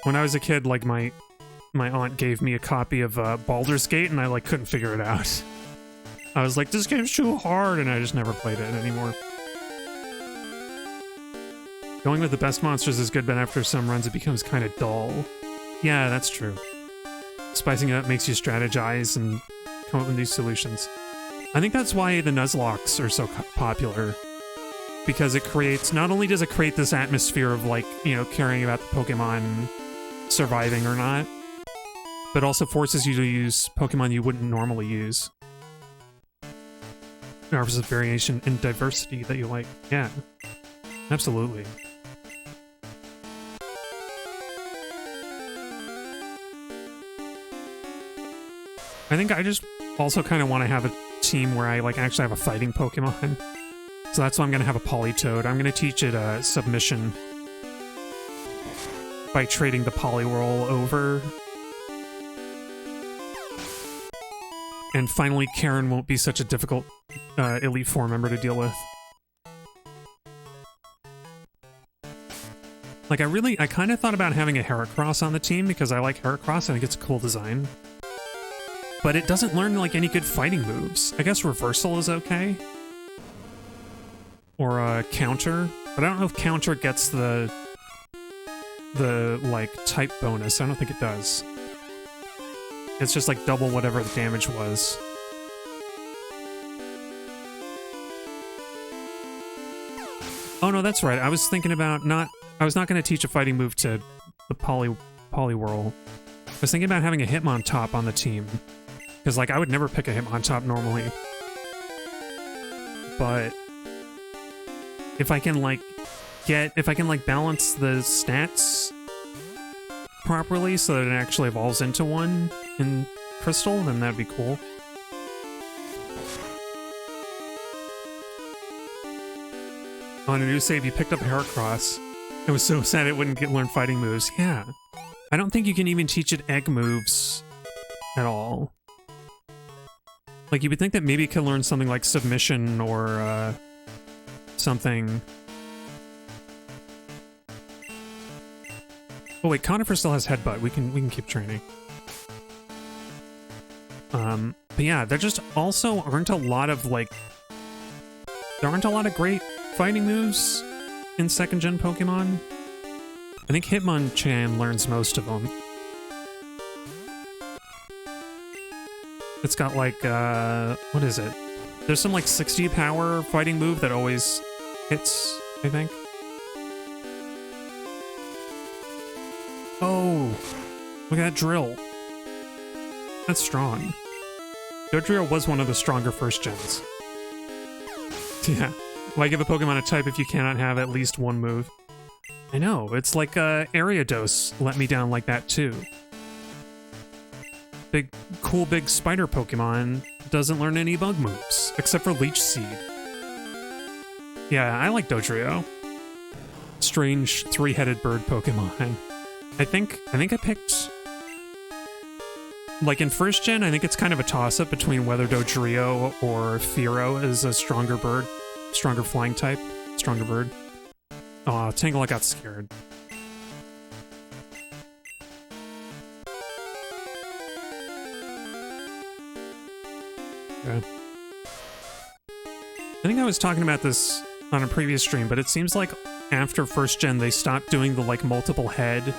When I was a kid, like, my aunt gave me a copy of Baldur's Gate, and I, like, couldn't figure it out. I was like, this game's too hard, and I just never played it anymore. Going with the best monsters is good, but after some runs it becomes kind of dull. Yeah, that's true. Spicing it up makes you strategize and come up with new solutions. I think that's why the Nuzlocks are so popular. Because it creates, not only does it create this atmosphere of, like, you know, caring about the Pokemon surviving or not, but also forces you to use Pokemon you wouldn't normally use. It offers a variation and diversity that you like. Yeah, absolutely. I think I just also kind of want to have a team where I, like, actually have a fighting Pokemon. So that's why I'm going to have a Politoed. I'm going to teach it Submission by trading the Poliwhirl over. And finally, Karen won't be such a difficult Elite Four member to deal with. Like, I kind of thought about having a Heracross on the team because I like Heracross. I think it's a cool design. But it doesn't learn, like, any good fighting moves. I guess Reversal is okay. Or Counter. But I don't know if counter gets the like type bonus. I don't think it does. It's just like double whatever the damage was. Oh no, that's right. I was thinking about I was not going to teach a fighting move to the Poliwhirl. I was thinking about having a Hitmontop on the team. Because, like, I would never pick a Hitmontop normally. But if I can, like, balance the stats properly so that it actually evolves into one in Crystal, then that'd be cool. On a new save, you picked up Heracross. I was so sad it wouldn't learn fighting moves. Yeah. I don't think you can even teach it egg moves at all. Like, you would think that maybe it could learn something like submission or something. Oh wait, Conifer still has headbutt. We can keep training. But yeah, there just also aren't a lot of like great fighting moves in second gen Pokemon. I think Hitmonchan learns most of them. It's got like, what is it? There's some like 60 power fighting move that always hits, I think. Oh, look at that drill. That's strong. Dodrio was one of the stronger first gens. Yeah. Why give a Pokemon a type if you cannot have at least one move? I know, it's like Ariados let me down like that too. Cool big spider Pokemon doesn't learn any bug moves, except for Leech Seed. Yeah, I like Dodrio. Strange three-headed bird Pokemon. I think I picked... Like in first gen, I think it's kind of a toss-up between whether Dodrio or Fearow is a stronger bird. Stronger flying type. Stronger bird. Aw, Tangela got scared. Okay. I think I was talking about this on a previous stream, but it seems like after first gen they stopped doing the like multiple head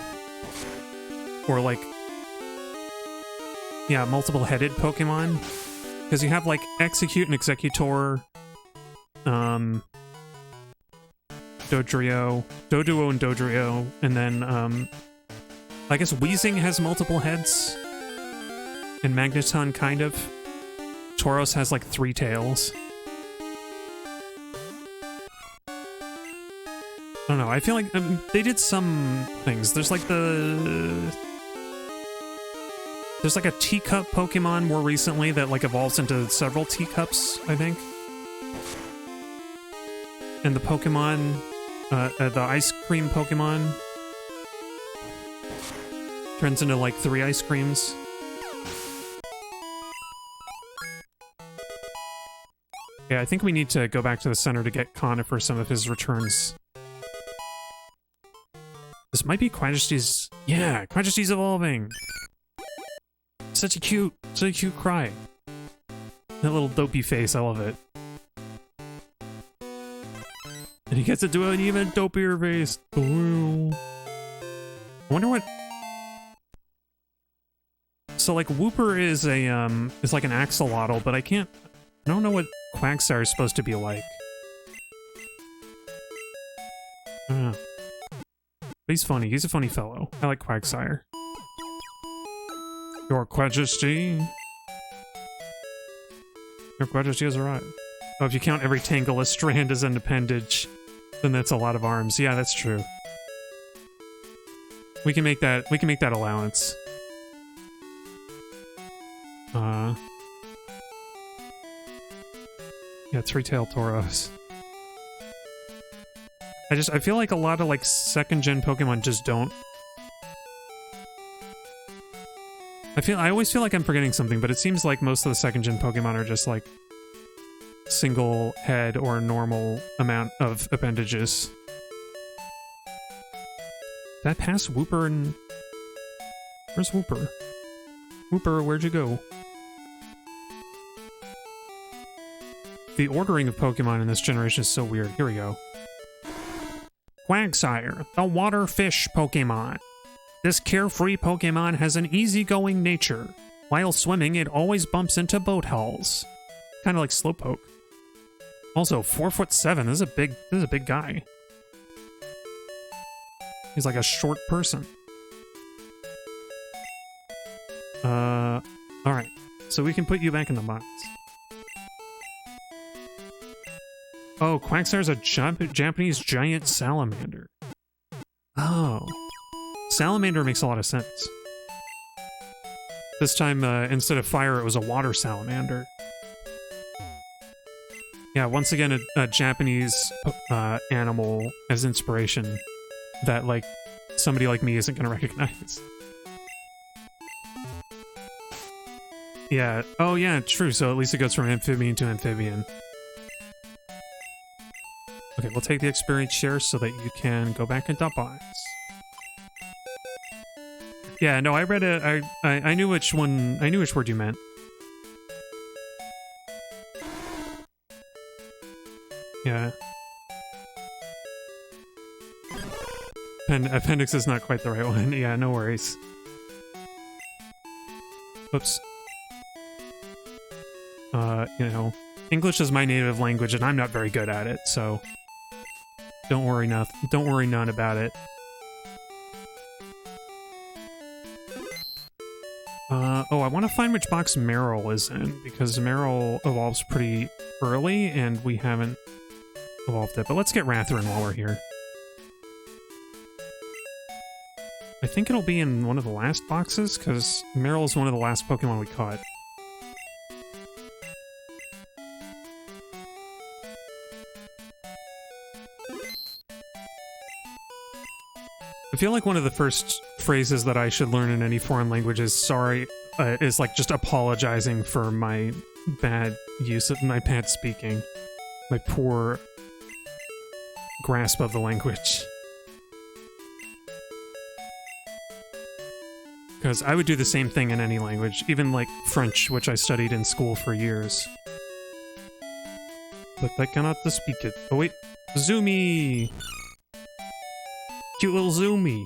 or like multiple headed Pokemon, because you have like Execute and Executor, Doduo and Dodrio, and then I guess Weezing has multiple heads, and Magneton kind of. Tauros has like 3 tails. I don't know, I feel like they did some things. There's like there's like a teacup Pokemon more recently that like evolves into several teacups, I think. And the Pokemon, the ice cream Pokemon turns into like 3 ice creams. Yeah, I think we need to go back to the center to get Connor for some of his returns. This might be Quadrasty's... Yeah, Quadrasty's evolving! Such a cute cry. That little dopey face, I love it. And he gets to do an even dopier face. Ooh. I wonder what... So like Wooper is like an axolotl, but I don't know what Quagsire is supposed to be like. I don't know. But he's funny. He's a funny fellow. I like Quagsire. Your Quadrasty. Your Quadrasty has arrived. Oh, if you count every Tangela strand as an appendage, then that's a lot of arms. Yeah, that's true. We can make that allowance. Yeah, 3-tailed Tauros. I feel like a lot of like second gen Pokemon just don't. I always feel like I'm forgetting something, but it seems like most of the second gen Pokemon are just like single head or normal amount of appendages. Did I pass Wooper and... Where's Wooper? Wooper, where'd you go? The ordering of Pokemon in this generation is so weird. Here we go. Quagsire, the water fish Pokemon. This carefree Pokemon has an easygoing nature. While swimming, it always bumps into boat hulls. Kind of like Slowpoke. Also, 4'7". This is a big guy. He's like a short person. Alright. So we can put you back in the box. Oh, Quagsire's a Japanese giant salamander. Oh. Salamander makes a lot of sense. This time, instead of fire, it was a water salamander. Yeah, once again, a Japanese animal as inspiration that, like, somebody like me isn't going to recognize. Yeah. Oh, yeah, true. So at least it goes from amphibian to amphibian. Okay, we'll take the experience share so that you can go back into box. Yeah, no, I read it. I knew which one. I knew which word you meant. Yeah. Appendix is not quite the right one. Yeah, no worries. Whoops. You know, English is my native language, and I'm not very good at it, so don't worry none about it. Oh, I want to find which box Meryl is in, because Meryl evolves pretty early, and we haven't evolved it. But let's get Rathrin while we're here. I think it'll be in one of the last boxes, because Meryl is one of the last Pokemon we caught. I feel like one of the first phrases that I should learn in any foreign language is sorry, is like just apologizing for my bad use of my bad speaking, my poor grasp of the language. Because I would do the same thing in any language, even like French, which I studied in school for years. But I cannot speak it. Oh wait, Zoomy! Cute little Zoomy.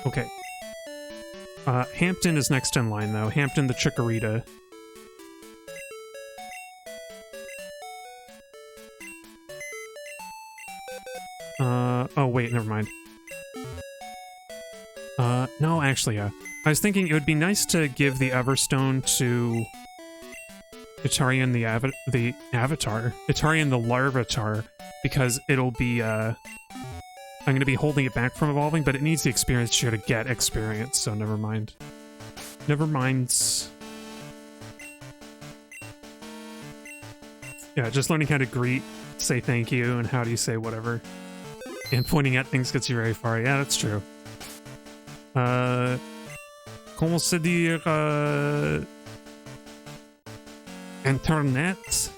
Okay. Hampton is next in line, though. Hampton the Chikorita. Oh, wait, never mind. No, actually, yeah. I was thinking it would be nice to give the Everstone to Itarian the Avatar. Itarian the Larvitar, because it'll be, I'm going to be holding it back from evolving, but it needs the experience share to get experience, so never mind. Never minds. Yeah, just learning how to greet, say thank you, and how do you say whatever. And pointing at things gets you very far. Yeah, that's true. Comment se dire, Internet?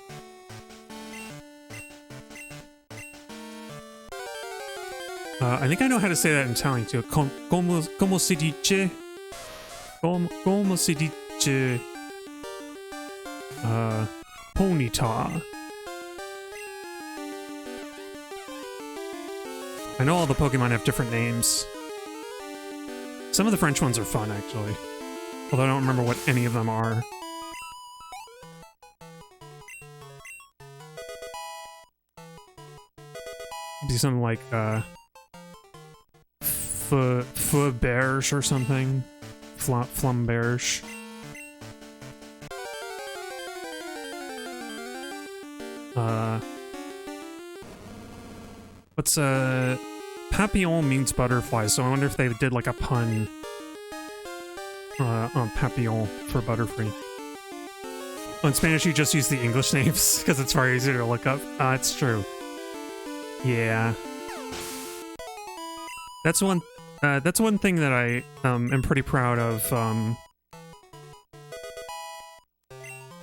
I think I know how to say that in Italian too. Como si dice? Como si dice? Ponyta. I know all the Pokemon have different names. Some of the French ones are fun, actually. Although I don't remember what any of them are. Maybe something like, Fauberge or something. Flamberge. What's, Papillon means butterfly, so I wonder if they did like a pun on Papillon for Butterfree. Well, in Spanish you just use the English names, because it's far easier to look up. It's true. Yeah. That's one thing that I am pretty proud of.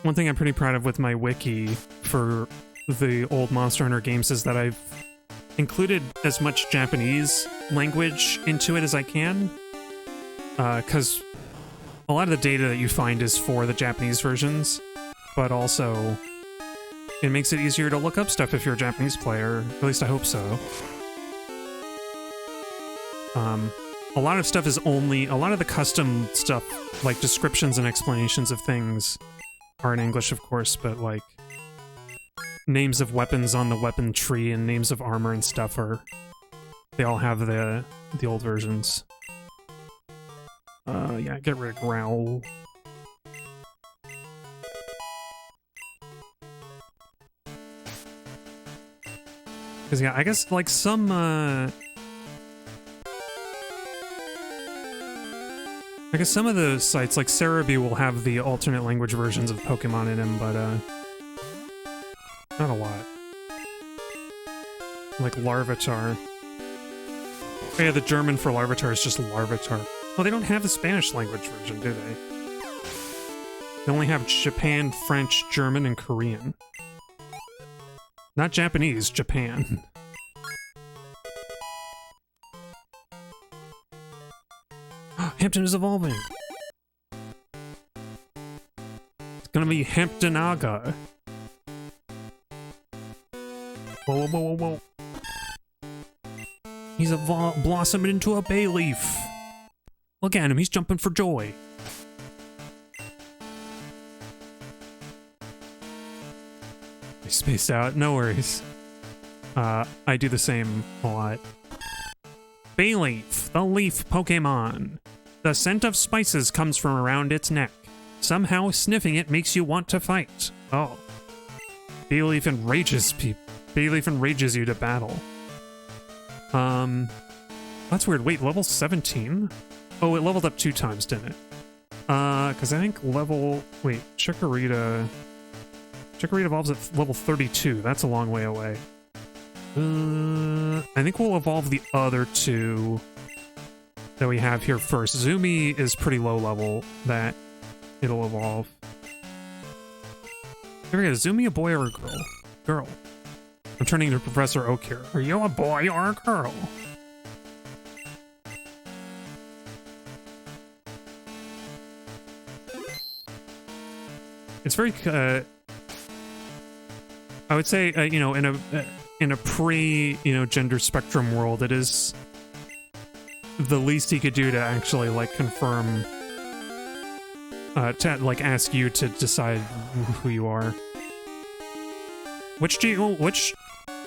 One thing I'm pretty proud of with my wiki for the old Monster Hunter games is that I've included as much Japanese language into it as I can. Because a lot of the data that you find is for the Japanese versions, but also it makes it easier to look up stuff if you're a Japanese player. At least I hope so. A lot of stuff is only... A lot of the custom stuff, like descriptions and explanations of things, are in English, of course, but, like, names of weapons on the weapon tree and names of armor and stuff are... They all have the old versions. Yeah, get rid of Growl. Because, yeah, I guess, like, some, I guess some of the sites, like Cerebi, will have the alternate language versions of Pokemon in them, but, not a lot. Like Larvitar. Oh yeah, the German for Larvitar is just Larvitar. Oh, they don't have the Spanish language version, do they? They only have Japan, French, German, and Korean. Not Japanese, Japan. Hampton is evolving! It's gonna be Hamptonaga. Whoa, whoa, whoa, whoa. He's blossoming into a bay leaf. Look at him, he's jumping for joy. I spaced out, no worries. I do the same a lot. Bayleaf, the leaf Pokemon. The scent of spices comes from around its neck. Somehow sniffing it makes you want to fight. Oh. Bayleaf enrages people. Bayleaf enrages you to battle. That's weird. Wait, level 17? Oh, it leveled up 2 times, didn't it? Because I think level... Wait, Chikorita evolves at level 32. That's a long way away. I think we'll evolve the other 2 that we have here first. Zumi is pretty low level that it'll evolve. Here we go. Is Zumi a boy or a girl? Girl. I'm turning to Professor Oak here. Are you a boy or a girl? It's very, I would say, you know, in a pre, you know, gender spectrum world, it is the least he could do to actually, like, confirm, to, like, ask you to decide who you are.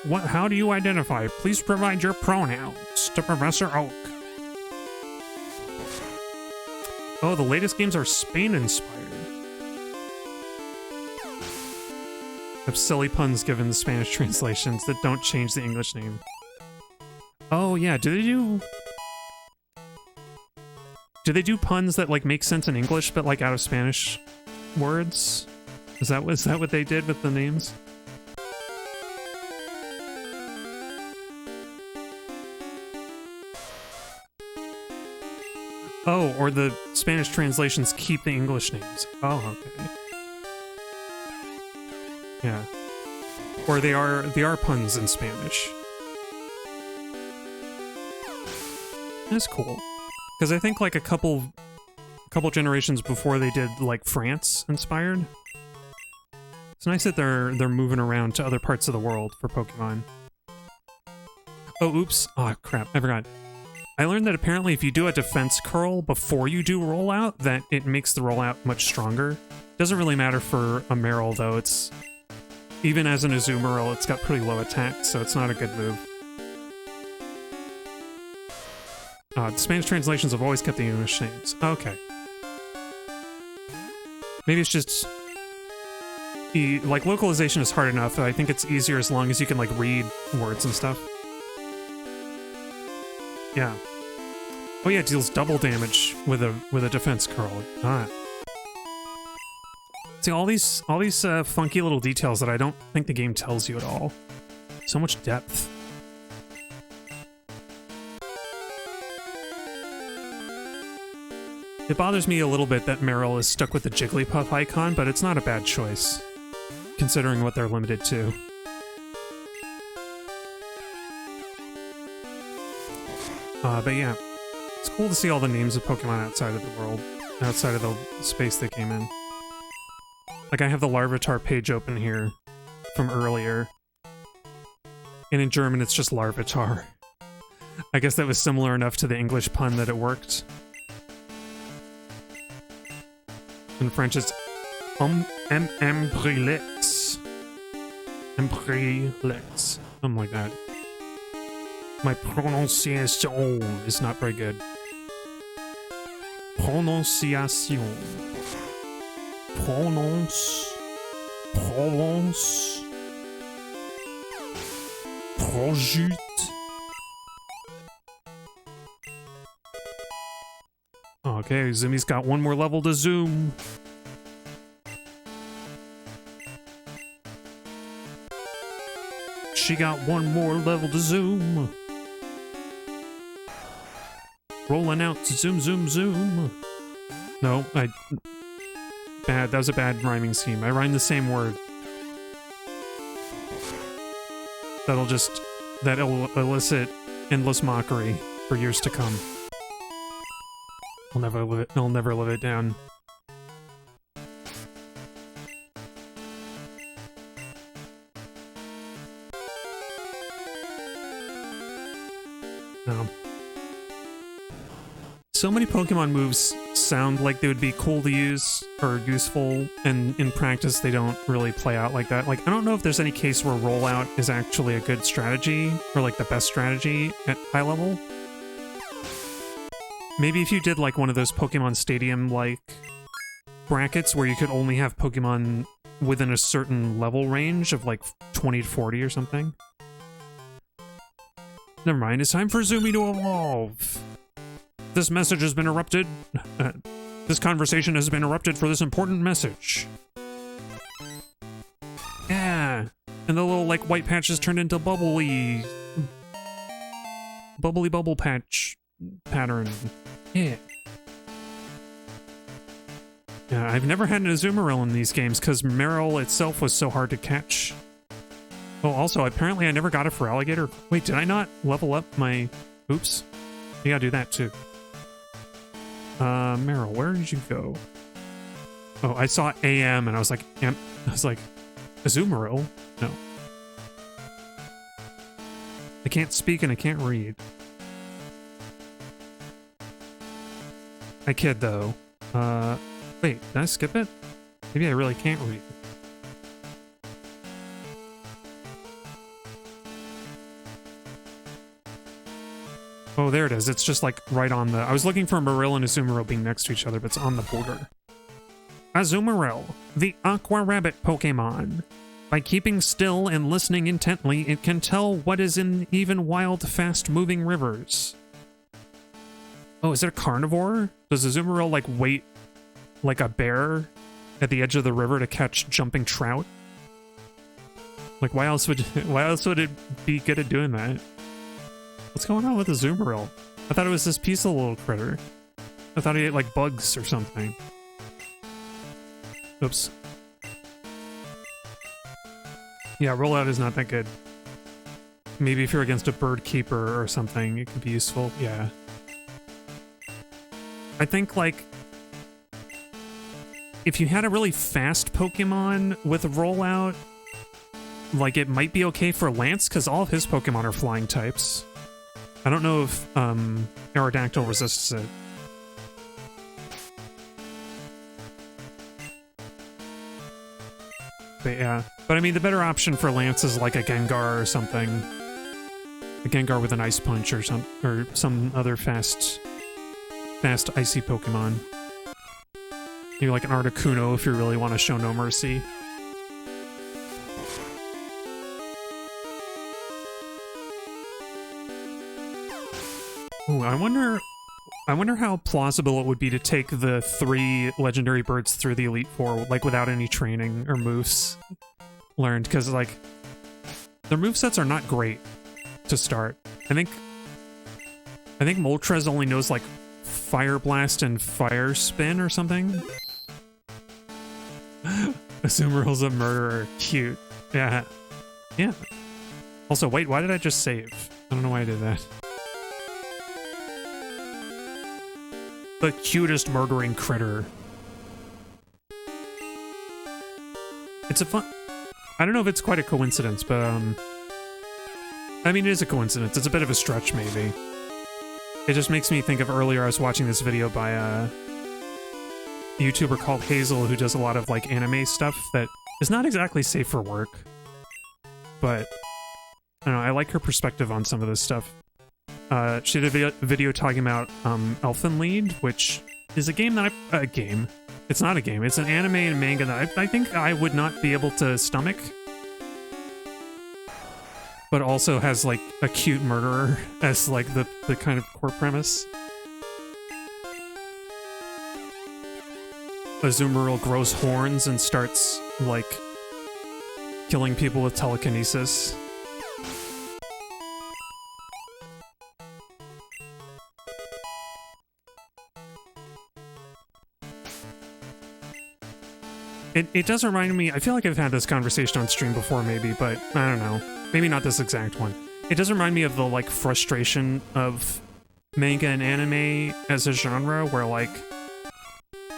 How do you identify? Please provide your pronouns to Professor Oak. Oh, the latest games are Spain-inspired. Have silly puns given the Spanish translations that don't change the English name. Oh yeah, do they do puns that like make sense in English but like out of Spanish words? Is that what they did with the names? Oh, or the Spanish translations keep the English names. Oh, okay. Yeah. Or they are puns in Spanish. That's cool. Because I think like a couple generations before they did like France inspired. It's nice that they're moving around to other parts of the world for Pokemon. Oh, oops. Oh, crap. I forgot. I learned that apparently if you do a defense curl before you do rollout, that it makes the rollout much stronger. Doesn't really matter for a Marill, though. It's... Even as an Azumarill, it's got pretty low attack, so it's not a good move. The Spanish translations have always kept the English names. Okay. Maybe it's just... Like, localization is hard enough. I think it's easier as long as you can, like, read words and stuff. Yeah. Oh yeah, it deals double damage with a defense curl. Ah. See, all these funky little details that I don't think the game tells you at all. So much depth. It bothers me a little bit that Marill is stuck with the Jigglypuff icon, but it's not a bad choice, considering what they're limited to. But yeah, it's cool to see all the names of Pokemon outside of the world, outside of the space they came in. Like, I have the Larvitar page open here from earlier. And in German, it's just Larvitar. I guess that was similar enough to the English pun that it worked. In French, it's Embrylex. Embrylex. Something like that. My pronunciation is not very good. Prononciation. Prononce. Provence. Projute. Okay, Zumi's got one more level to zoom. She got one more level to zoom. Rolling out to zoom, zoom, zoom. No, bad. That was a bad rhyming scheme. I rhymed the same word. That'll elicit endless mockery for years to come. I'll never live it down. No. So many Pokemon moves sound like they would be cool to use or useful, and in practice they don't really play out like that. Like, I don't know if there's any case where rollout is actually a good strategy, or like the best strategy at high level. Maybe if you did like one of those Pokemon Stadium-like brackets where you could only have Pokemon within a certain level range of like 20 to 40 or something. Never mind, it's time for Zumi to evolve. This message has been interrupted. This conversation has been interrupted for this important message. Yeah. And the little like white patches turned into bubbly bubble patch pattern. Yeah. Yeah, I've never had an Azumarill in these games because Marill itself was so hard to catch. Oh, also, apparently I never got it for Alligator. Wait, did I not level up my... Oops. You gotta do that too. Marill, where did you go? Oh, I saw AM and I was like, Azumarill? No. I can't speak and I can't read. I kid though. Wait, did I skip it? Maybe I really can't read. Oh, there it is. It's just like right on the... I was looking for Marill and Azumarill being next to each other, but it's on the border. Azumarill, the Aqua Rabbit Pokemon. By keeping still and listening intently, it can tell what is in even wild, fast-moving rivers. Oh, is it a carnivore? Does Azumarill, like, wait like a bear at the edge of the river to catch jumping trout? Like, why else would it be good at doing that? What's going on with Azumarill? I thought it was this peaceful little critter. I thought he ate, like, bugs or something. Oops. Yeah, rollout is not that good. Maybe if you're against a bird keeper or something, it could be useful. Yeah. I think, like, if you had a really fast Pokemon with a rollout, like, it might be okay for Lance, because all of his Pokemon are flying types. I don't know if Aerodactyl resists it. But yeah. But I mean, the better option for Lance is like a Gengar or something. A Gengar with an Ice Punch or some other fast icy Pokemon. Maybe like an Articuno if you really want to show no mercy. Ooh, I wonder how plausible it would be to take the 3 legendary birds through the Elite Four, like, without any training or moves learned, because, like, their movesets are not great to start. I think Moltres only knows, like, Fire Blast and Fire Spin or something. Azumarill's a murderer. Cute. Yeah. Yeah. Also, wait, why did I just save? I don't know why I did that. The cutest murdering critter. It's a fun... I don't know if it's quite a coincidence, but I mean, it is a coincidence. It's a bit of a stretch, maybe. It just makes me think of earlier I was watching this video by a YouTuber called Hazel who does a lot of like anime stuff that is not exactly safe for work, but I don't know, I like her perspective on some of this stuff. She did a video talking about Elfen Lied, which is a game that a game. It's not a game. It's an anime and manga that I think I would not be able to stomach, but also has like a cute murderer as like the kind of core premise. Azumarill grows horns and starts like killing people with telekinesis. It does remind me, I feel like I've had this conversation on stream before maybe, but I don't know. Maybe not this exact one. It does remind me of the like frustration of manga and anime as a genre where like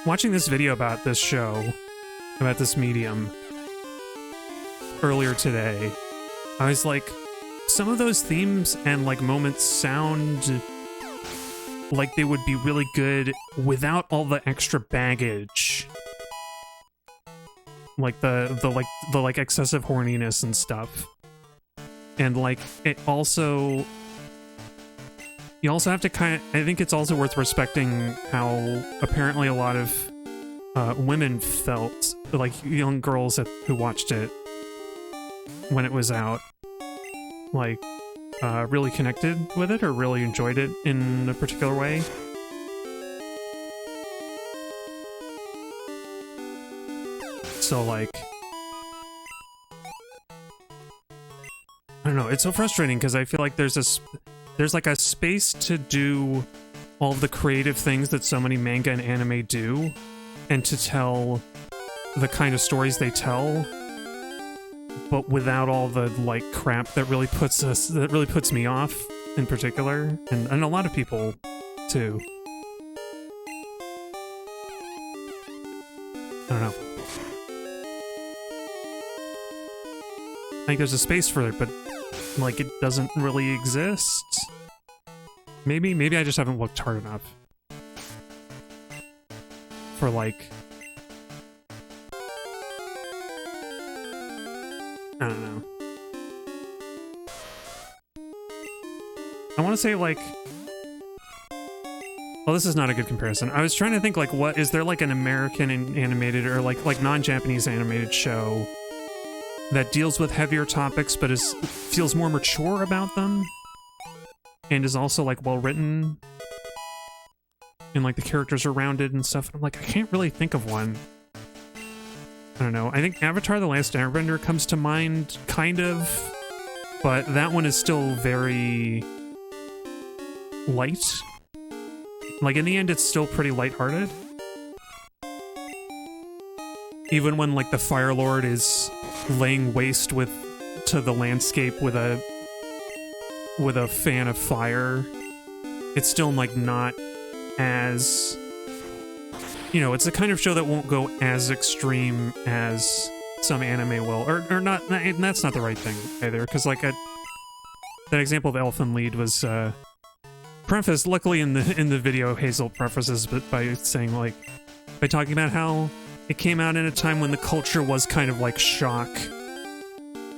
watching this video about this show, about this medium earlier today, I was like, some of those themes and like moments sound like they would be really good without all the extra baggage. Like the excessive horniness and stuff. And like it also, you also have to kind of, I think it's also worth respecting how apparently a lot of women felt, like young girls who watched it when it was out, like really connected with it or really enjoyed it in a particular way. So like, I don't know, it's so frustrating because I feel like there's like a space to do all the creative things that so many manga and anime do, and to tell the kind of stories they tell, but without all the like crap that really puts me off in particular, and a lot of people too. I don't know. I think there's a space for it, but like it doesn't really exist. Maybe I just haven't looked hard enough for like, I don't know. I want to say like, well, this is not a good comparison. I was trying to think like, what is there like an American animated or like non-Japanese animated show that deals with heavier topics but feels more mature about them and is also like well written and like the characters are rounded and stuff. I'm like, I can't really think of one. I don't know. I think Avatar: The Last Airbender comes to mind, kind of, but that one is still very light. Like in the end, it's still pretty lighthearted. Even when like the Fire Lord is laying waste to the landscape with a fan of fire, it's still like not as, you know, it's the kind of show that won't go as extreme as some anime will, or not. And that's not the right thing either, because like that example of Elfen Lied was prefaced, luckily in the video Hazel prefaces but by saying like, by talking about how it came out in a time when the culture was kind of like shock.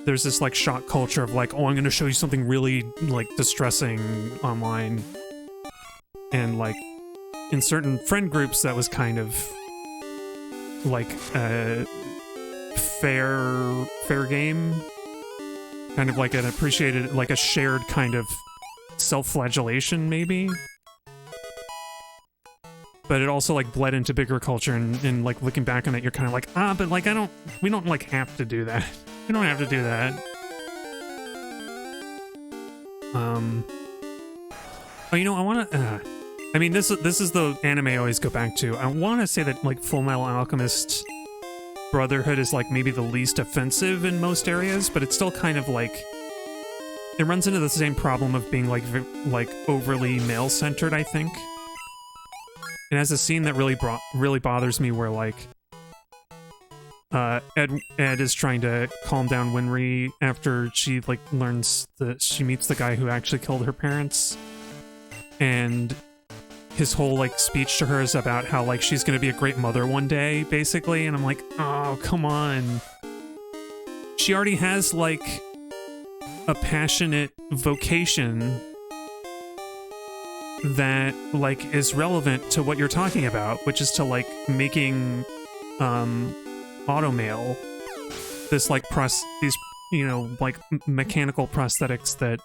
There's this like shock culture of like, oh, I'm gonna show you something really like distressing online. And like in certain friend groups that was kind of like fair game. Kind of like an appreciated, like a shared kind of self-flagellation maybe. But it also like bled into bigger culture, and like looking back on it, you're kind of like, but like we don't like have to do that. We don't have to do that. Oh, you know, I want to, I mean, this is the anime I always go back to. I want to say that like Full Metal Alchemist Brotherhood is like maybe the least offensive in most areas, but it's still kind of like, it runs into the same problem of being like overly male-centered, I think. It has a scene that really bothers me where like Ed is trying to calm down Winry after she like learns that she meets the guy who actually killed her parents, and his whole like speech to her is about how like she's gonna be a great mother one day, basically. And I'm like, oh, come on. She already has like a passionate vocation that like is relevant to what you're talking about, which is to like making automail, this like these, you know, like mechanical prosthetics that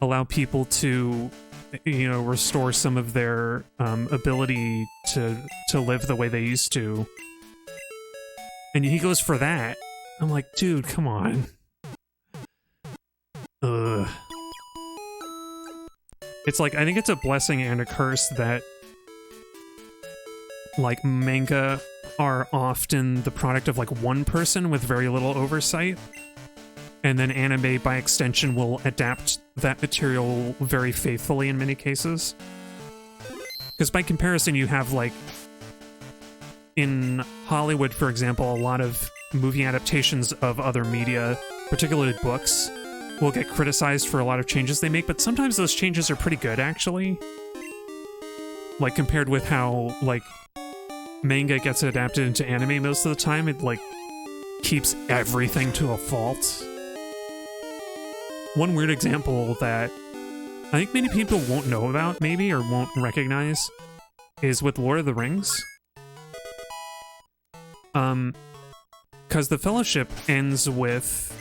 allow people to, you know, restore some of their ability to live the way they used to. And he goes for that. I'm like, dude, come on. Ugh. It's like, I think it's a blessing and a curse that like manga are often the product of like one person with very little oversight, and then anime by extension will adapt that material very faithfully in many cases. Because by comparison, you have like in Hollywood, for example, a lot of movie adaptations of other media, particularly books, will get criticized for a lot of changes they make, but sometimes those changes are pretty good, actually. Like, compared with how, like, manga gets adapted into anime most of the time, it, like, keeps everything to a fault. One weird example that I think many people won't know about, maybe, or won't recognize, is with Lord of the Rings. Because the Fellowship ends with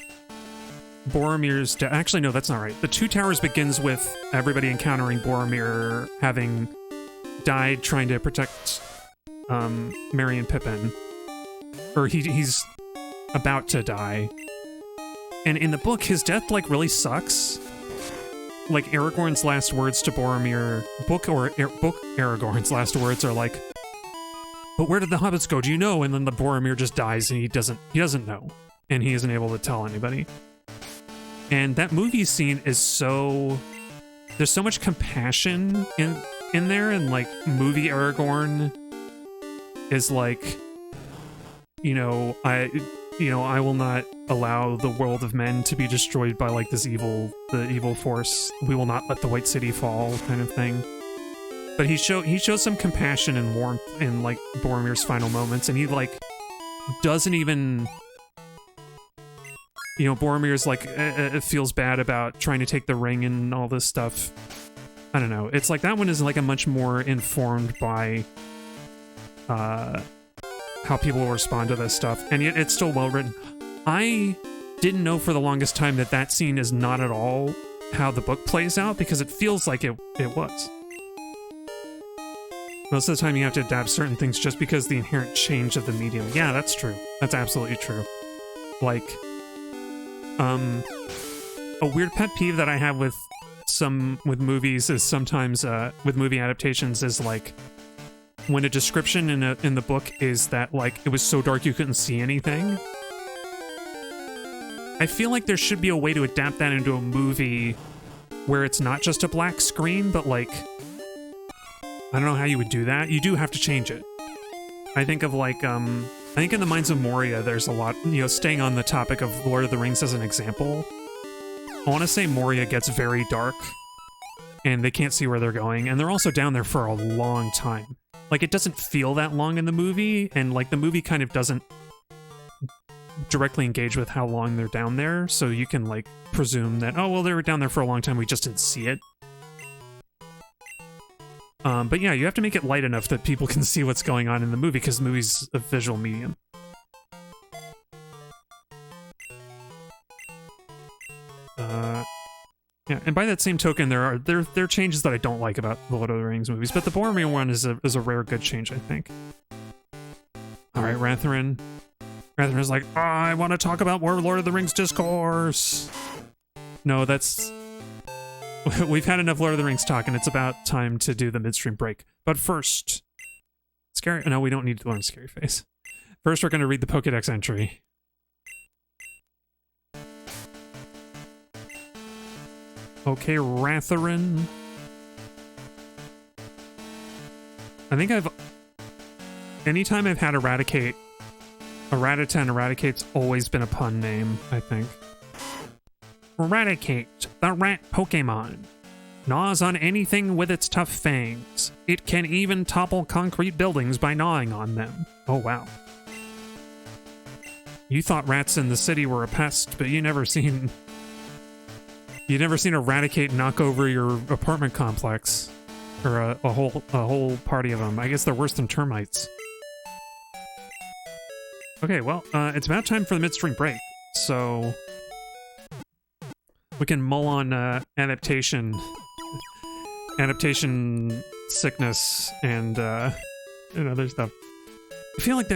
Boromir's death. Actually, no, that's not right. The Two Towers begins with everybody encountering Boromir having died trying to protect Merry and Pippin. Or he's about to die. And in the book, his death, like, really sucks. Like, Aragorn's last words to Boromir... Book Aragorn's last words are like, "But where did the hobbits go? Do you know?" And then the Boromir just dies and he doesn't know. And he isn't able to tell anybody. And that movie scene is so... There's so much compassion in there, and like movie Aragorn is like, I will not allow the world of men to be destroyed by like the evil force. We will not let the White City fall, kind of thing. But he shows some compassion and warmth in like Boromir's final moments, and he like doesn't even... Boromir's like, it feels bad about trying to take the ring and all this stuff. I don't know. It's like that one is like a much more informed by how people will respond to this stuff. And yet it's still well written. I didn't know for the longest time that scene is not at all how the book plays out, because it feels like it was. Most of the time you have to adapt certain things just because the inherent change of the medium. Yeah, that's true. That's absolutely true. Like... a weird pet peeve that I have with movies is sometimes with movie adaptations is like when a description in the book is that like it was so dark you couldn't see anything. I feel like there should be a way to adapt that into a movie where it's not just a black screen, but like I don't know how you would do that. You do have to change it. I think of like I think in the Mines of Moria, there's a lot, staying on the topic of Lord of the Rings as an example. I want to say Moria gets very dark, and they can't see where they're going, and they're also down there for a long time. Like, it doesn't feel that long in the movie, and, like, the movie kind of doesn't directly engage with how long they're down there, so you can, like, presume that, oh, well, they were down there for a long time, we just didn't see it. But yeah, you have to make it light enough that people can see what's going on in the movie, because the movie's a visual medium. Yeah, and by that same token, there are changes that I don't like about the Lord of the Rings movies, but the Boromir one is a rare good change, I think. All right, Ratharan. Ratharan's like, oh, I want to talk about more Lord of the Rings discourse. No, that's... We've had enough Lord of the Rings talk, and it's about time to do the midstream break. But first... Scary... No, we don't need to learn Scary Face. First, we're going to read the Pokédex entry. Okay, Ratharan. I think anytime I've had Eradicate Eradicate, Eradicate's always been a pun name, I think. Eradicate, the rat Pokemon. Gnaws on anything with its tough fangs. It can even topple concrete buildings by gnawing on them. Oh, wow. You thought rats in the city were a pest, but you never seen Eradicate knock over your apartment complex. Or a whole party of them. I guess they're worse than termites. Okay, well, it's about time for the midstream break, so we can mull on adaptation sickness, and other stuff. I feel like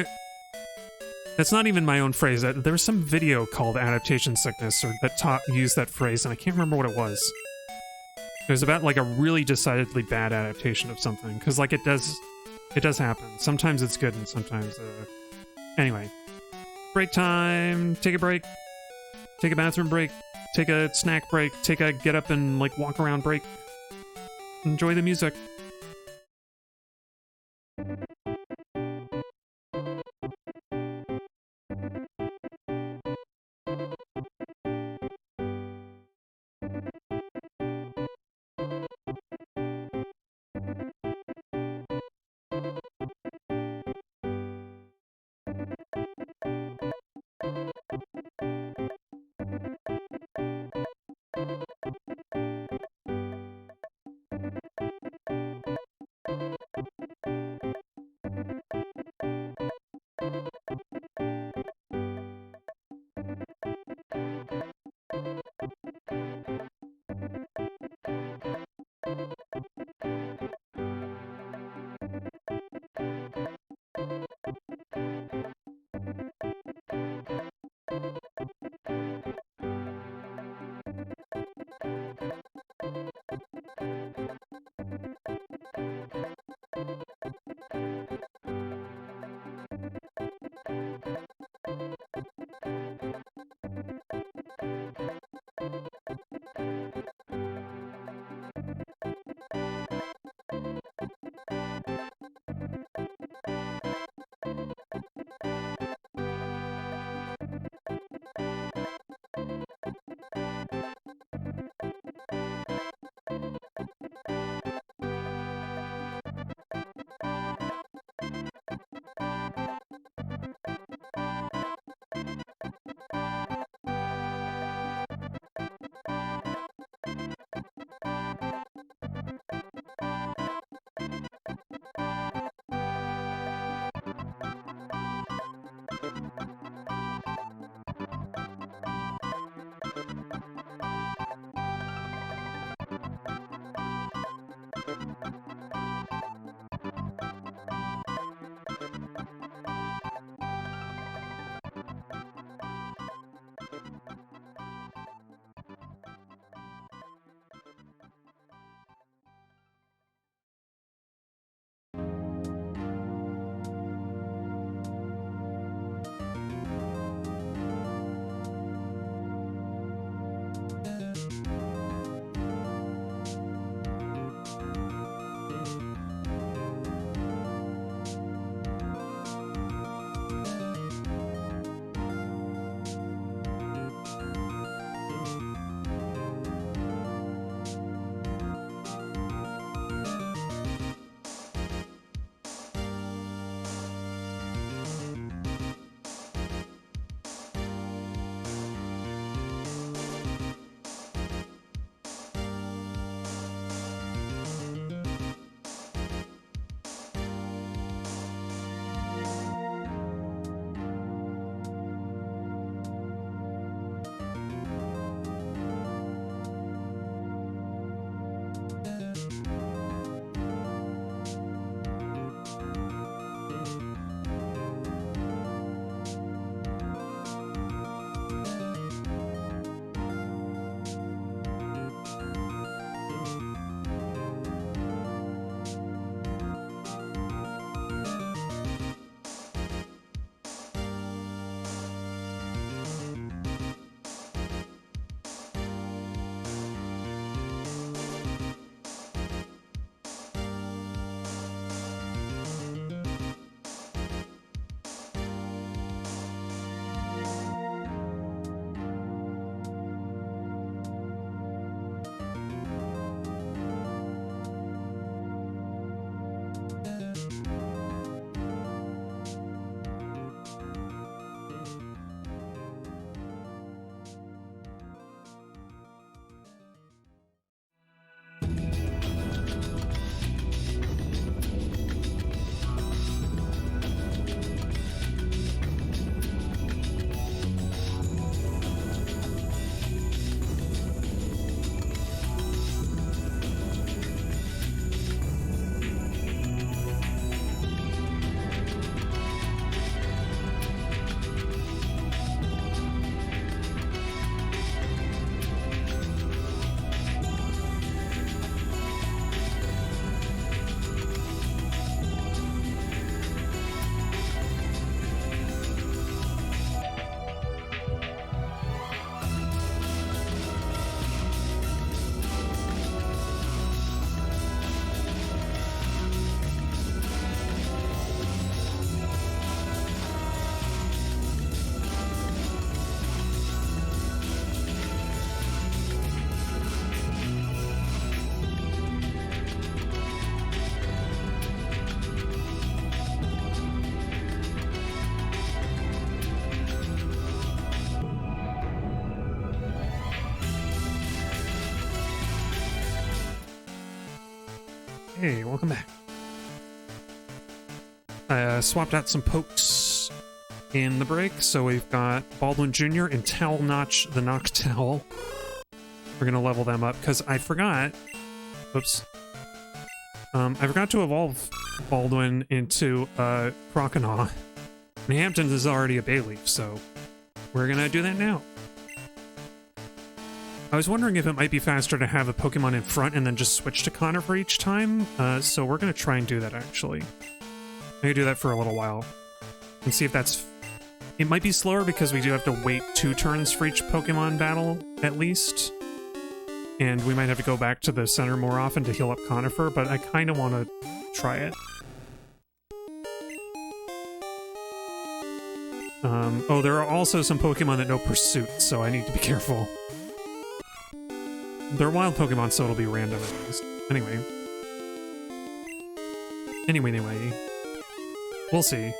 that's not even my own phrase. There was some video called adaptation sickness, or that used that phrase, and I can't remember what it was. It was about like a really decidedly bad adaptation of something, because like it does happen. Sometimes it's good, and sometimes anyway, break time. Take a break. Take a bathroom break. Take a snack break. Take a get up and like walk around break. Enjoy the music. Hey, welcome back. I swapped out some pokes in the break, so we've got Baldwin Jr. and Towel Notch the Noctowl. We're gonna level them up, because I forgot... Oops. I forgot to evolve Baldwin into Croconaw. And Hamptons is already a Bayleaf, so we're gonna do that now. I was wondering if it might be faster to have a Pokemon in front and then just switch to Conifer each time, so we're gonna try and do that, actually. I'm gonna do that for a little while, and see if that's... It might be slower because we do have to wait 2 turns for each Pokemon battle, at least. And we might have to go back to the center more often to heal up Conifer, but I kind of want to try it. Oh, there are also some Pokemon that know Pursuit, so I need to be careful. They're wild Pokemon, so it'll be random at least. Anyway. Anyway. We'll see.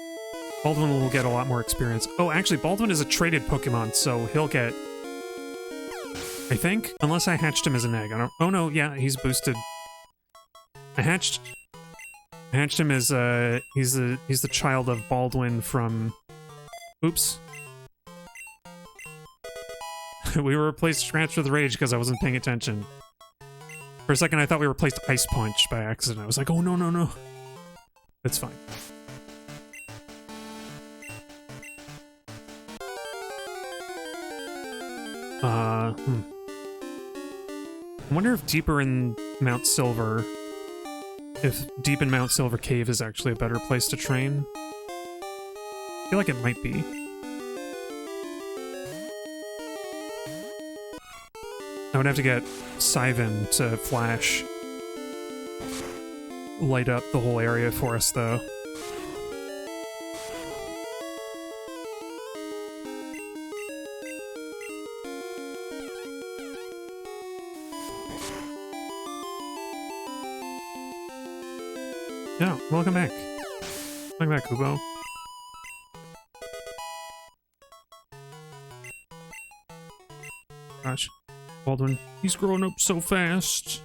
Baldwin will get a lot more experience. Oh, actually, Baldwin is a traded Pokemon, so he'll get... I think? Unless I hatched him as an egg. I don't... Oh no, yeah, he's boosted. I hatched him as, he's the child of Baldwin from... Oops. We were replaced Scratch with Rage because I wasn't paying attention. For a second, I thought we replaced Ice Punch by accident. I was like, oh no, no, no. It's fine. I wonder if deeper in Mount Silver... If deep in Mount Silver Cave is actually a better place to train. I feel like it might be. I would have to get Scythen to flash. Light up the whole area for us, though. Yeah, welcome back. Welcome back, Kubo. Gosh. Baldwin, he's growing up so fast.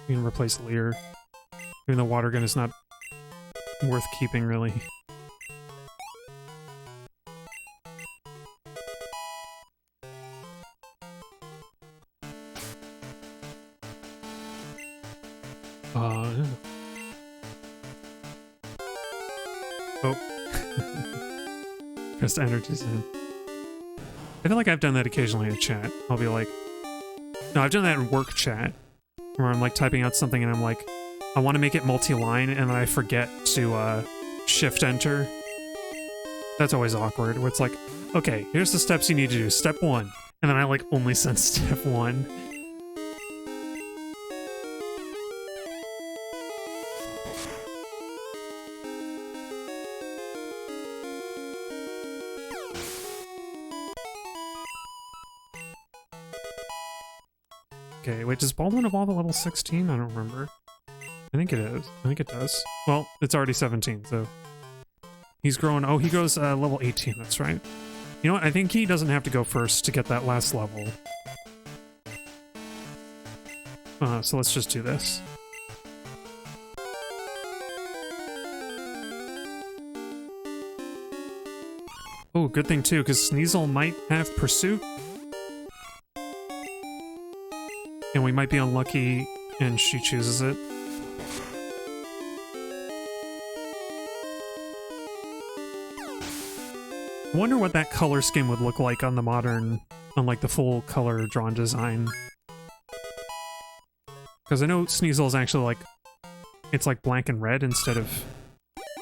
You can replace Leer. Even though Water Gun is not worth keeping, really. Yeah. Oh. Pressed energies in. I feel like I've done that occasionally in chat. I'll be like... No, I've done that in work chat. Where I'm like typing out something and I'm like, I want to make it multi-line and then I forget to shift enter. That's always awkward. Where it's like, okay, here's the steps you need to do. Step 1. And then I like only send step 1. Okay, wait, does Baldwin evolve at level 16? I don't remember. I think it is. I think it does. Well, it's already 17, so... He's growing... Oh, he goes level 18, that's right. You know what? I think he doesn't have to go first to get that last level. So let's just do this. Oh, good thing too, because Sneasel might have Pursuit. And we might be unlucky and she chooses it. I wonder what that color scheme would look like on the modern, on like the full color drawn design. Because I know Sneasel is actually like, it's like black and red instead of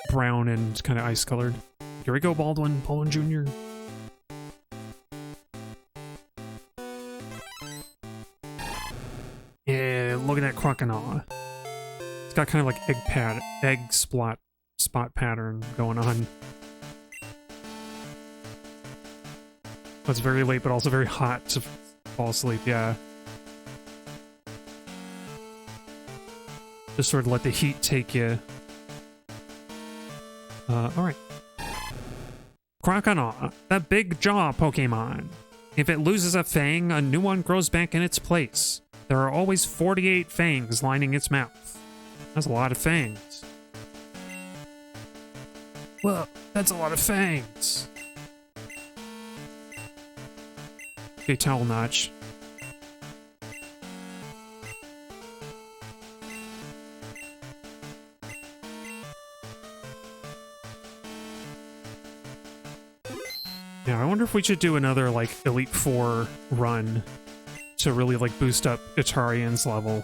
brown and kind of ice colored. Here we go, Baldwin. Baldwin Jr. Yeah, look at that Croconaw. It's got kind of like egg spot pattern going on. It's very late, but also very hot to fall asleep, yeah. Just sort of let the heat take you. Alright. Croconaw, that big jaw Pokemon. If it loses a fang, a new one grows back in its place. There are always 48 fangs lining its mouth. That's a lot of fangs. Well, that's a lot of fangs. Okay, towel notch. Yeah, I wonder if we should do another, like, Elite Four run to really, like, boost up Itarian's level.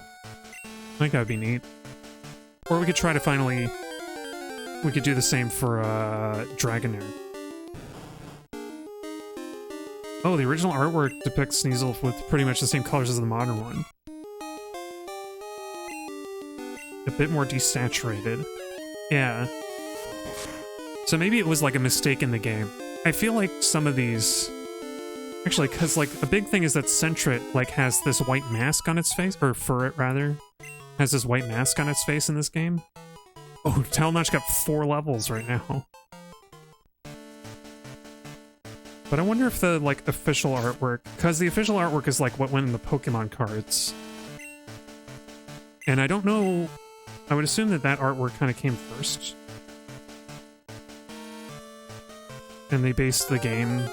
I think that would be neat. Or we could try to finally... We could do the same for, Dragonair. Oh, the original artwork depicts Sneasel with pretty much the same colors as the modern one. A bit more desaturated. Yeah. So maybe it was like a mistake in the game. I feel like some of these... Actually, because, like, a big thing is that Sentret, like, has this white mask on its face, or Furret, rather. Has this white mask on its face in this game. Oh, Talnotch got 4 levels right now. But I wonder if the, like, official artwork... Because the official artwork is, like, what went in the Pokemon cards. And I don't know... I would assume that that artwork kind of came first. And they based the game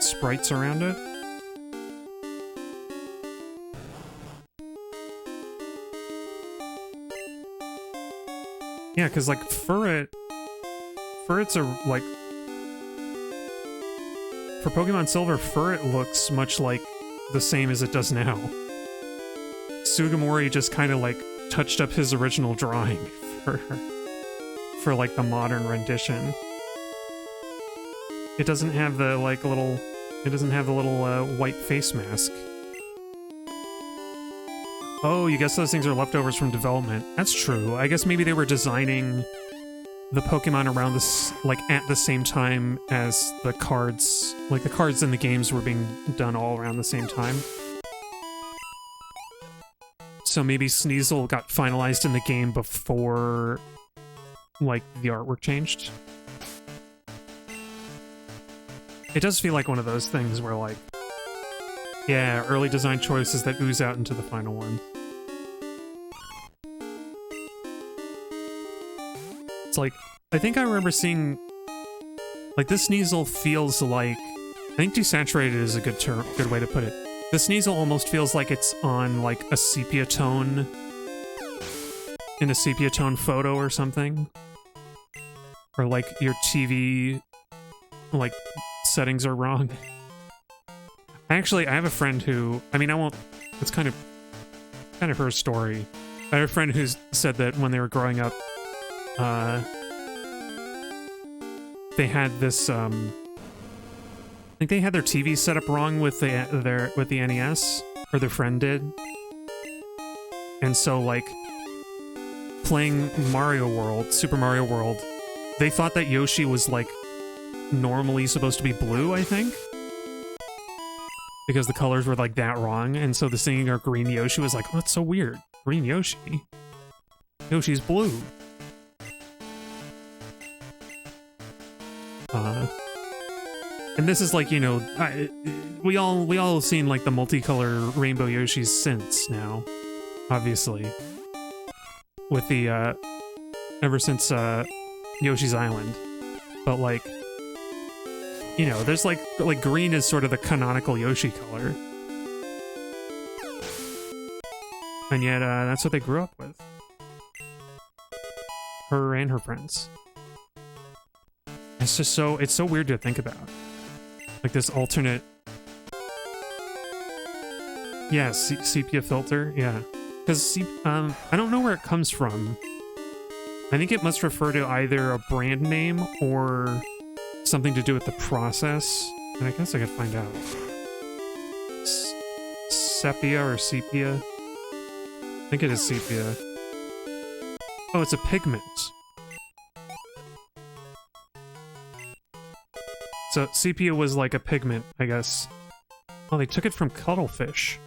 sprites around it. Yeah, because, like, Furret's a, like... For Pokemon Silver, Furret looks much like the same as it does now. Sugimori just kind of, like, touched up his original drawing for, like, the modern rendition. It doesn't have the, like, little... It doesn't have the little, white face mask. Oh, you guess those things are leftovers from development. That's true. I guess maybe they were designing the Pokemon around this, like, at the same time as the cards. Like, the cards in the games were being done all around the same time. So maybe Sneasel got finalized in the game before, like, the artwork changed. It does feel like one of those things where, like, yeah, early design choices that ooze out into the final one. It's like, I think I remember seeing, like, this Sneasel feels like, I think desaturated is a good term, good way to put it. The Sneasel almost feels like it's on, like, a sepia tone, in a sepia tone photo or something. Or, like, your TV, like, settings are wrong. Actually, I have a friend who, I mean, I won't, it's kind of her story. I have a friend who's said that when they were growing up, they had this, I think they had their TV set up wrong with the NES, or their friend did. And so, like, playing Mario World, Super Mario World, they thought that Yoshi was, like, normally supposed to be blue, I think. Because the colors were, like, that wrong, and so the singing or green Yoshi was like, oh, that's so weird. Green Yoshi? Yoshi's blue. And this is like, you know, we all have seen, like, the multicolor Rainbow Yoshis since now, obviously. With the, ever since, Yoshi's Island. But, like, you know, there's, like green is sort of the canonical Yoshi color. And yet, that's what they grew up with. Her and her friends. It's just so, it's so weird to think about. Like this alternate... Yeah, sepia filter, yeah. Because, I don't know where it comes from. I think it must refer to either a brand name or something to do with the process. And I guess I could find out. Sepia or sepia? I think it is sepia. Oh, it's a pigment. So sepia was like a pigment, I guess. Oh, they took it from cuttlefish.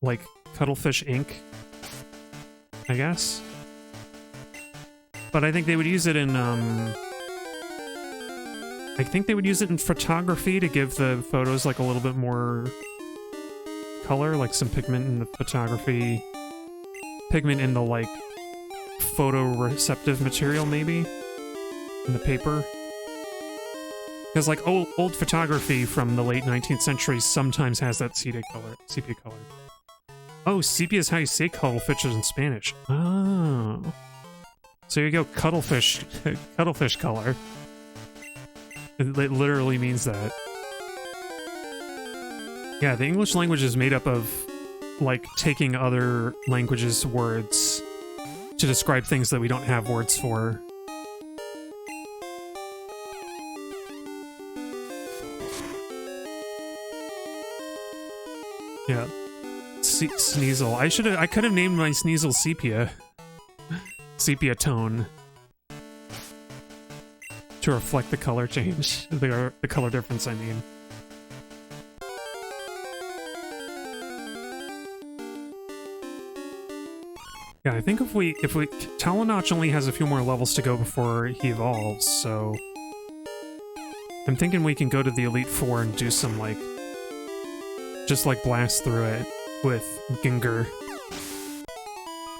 Like cuttlefish ink, I guess. But I think they would use it in, I think they would use it in photography to give the photos like a little bit more color, like some pigment in the photography. Pigment in the, like, photoreceptive material, maybe? In the paper? Because, like, old photography from the late 19th century sometimes has that sepia color. Oh, sepia is how you say cuttlefish in Spanish. Oh. So here you go, cuttlefish color. It literally means that. Yeah, the English language is made up of, like, taking other languages' words to describe things that we don't have words for. Yeah. Sneasel. I could have named my Sneasel Sepia. Sepia tone. To reflect the color change. The color difference, I mean. Yeah, I think if we Talonach only has a few more levels to go before he evolves, so I'm thinking we can go to the Elite Four and do some, like, just like blast through it with Ginger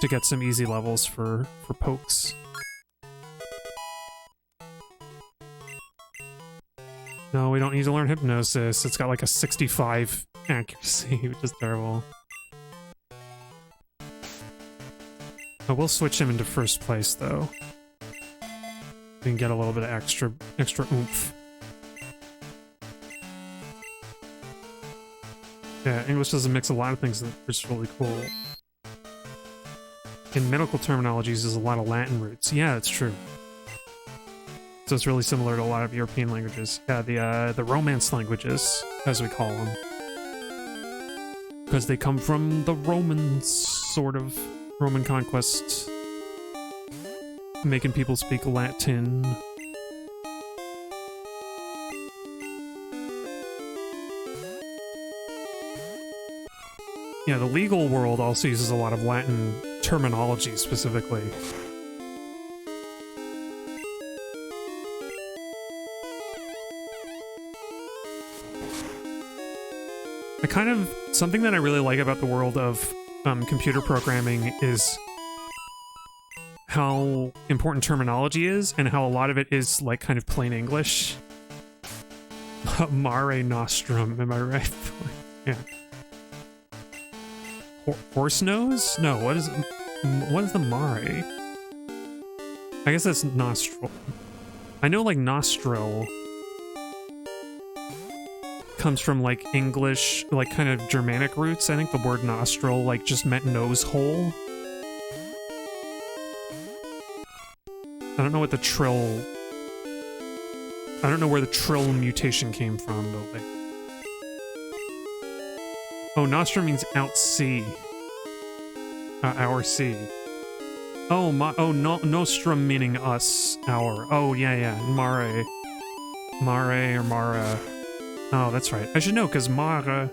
to get some easy levels for pokes. No, we don't need to learn Hypnosis. It's got like a 65 accuracy, which is terrible. I will switch him into first place, though. We can get a little bit of extra oomph. Yeah, English doesn't mix a lot of things that's really cool. In medical terminology, uses a lot of Latin roots. Yeah, that's true. So it's really similar to a lot of European languages. Yeah, the Romance languages, as we call them. Because they come from the Romans, sort of. Roman conquest. Making people speak Latin. Yeah, the legal world also uses a lot of Latin terminology, specifically. Something that I really like about the world of computer programming is how important terminology is, and how a lot of it is, like, kind of plain English. Mare Nostrum, am I right? Yeah. Horse nose? No, what is the mare? I guess that's nostril. I know, like, nostril comes from, like, English, like, kind of Germanic roots. I think the word nostril, like, just meant nose hole. I don't know what the trill... I don't know where the trill mutation came from, but, like... Oh, nostrum means out sea. Our sea. Oh, nostrum meaning us, our. Oh, yeah, mare. Mare or mara. Oh, that's right. I should know, because mare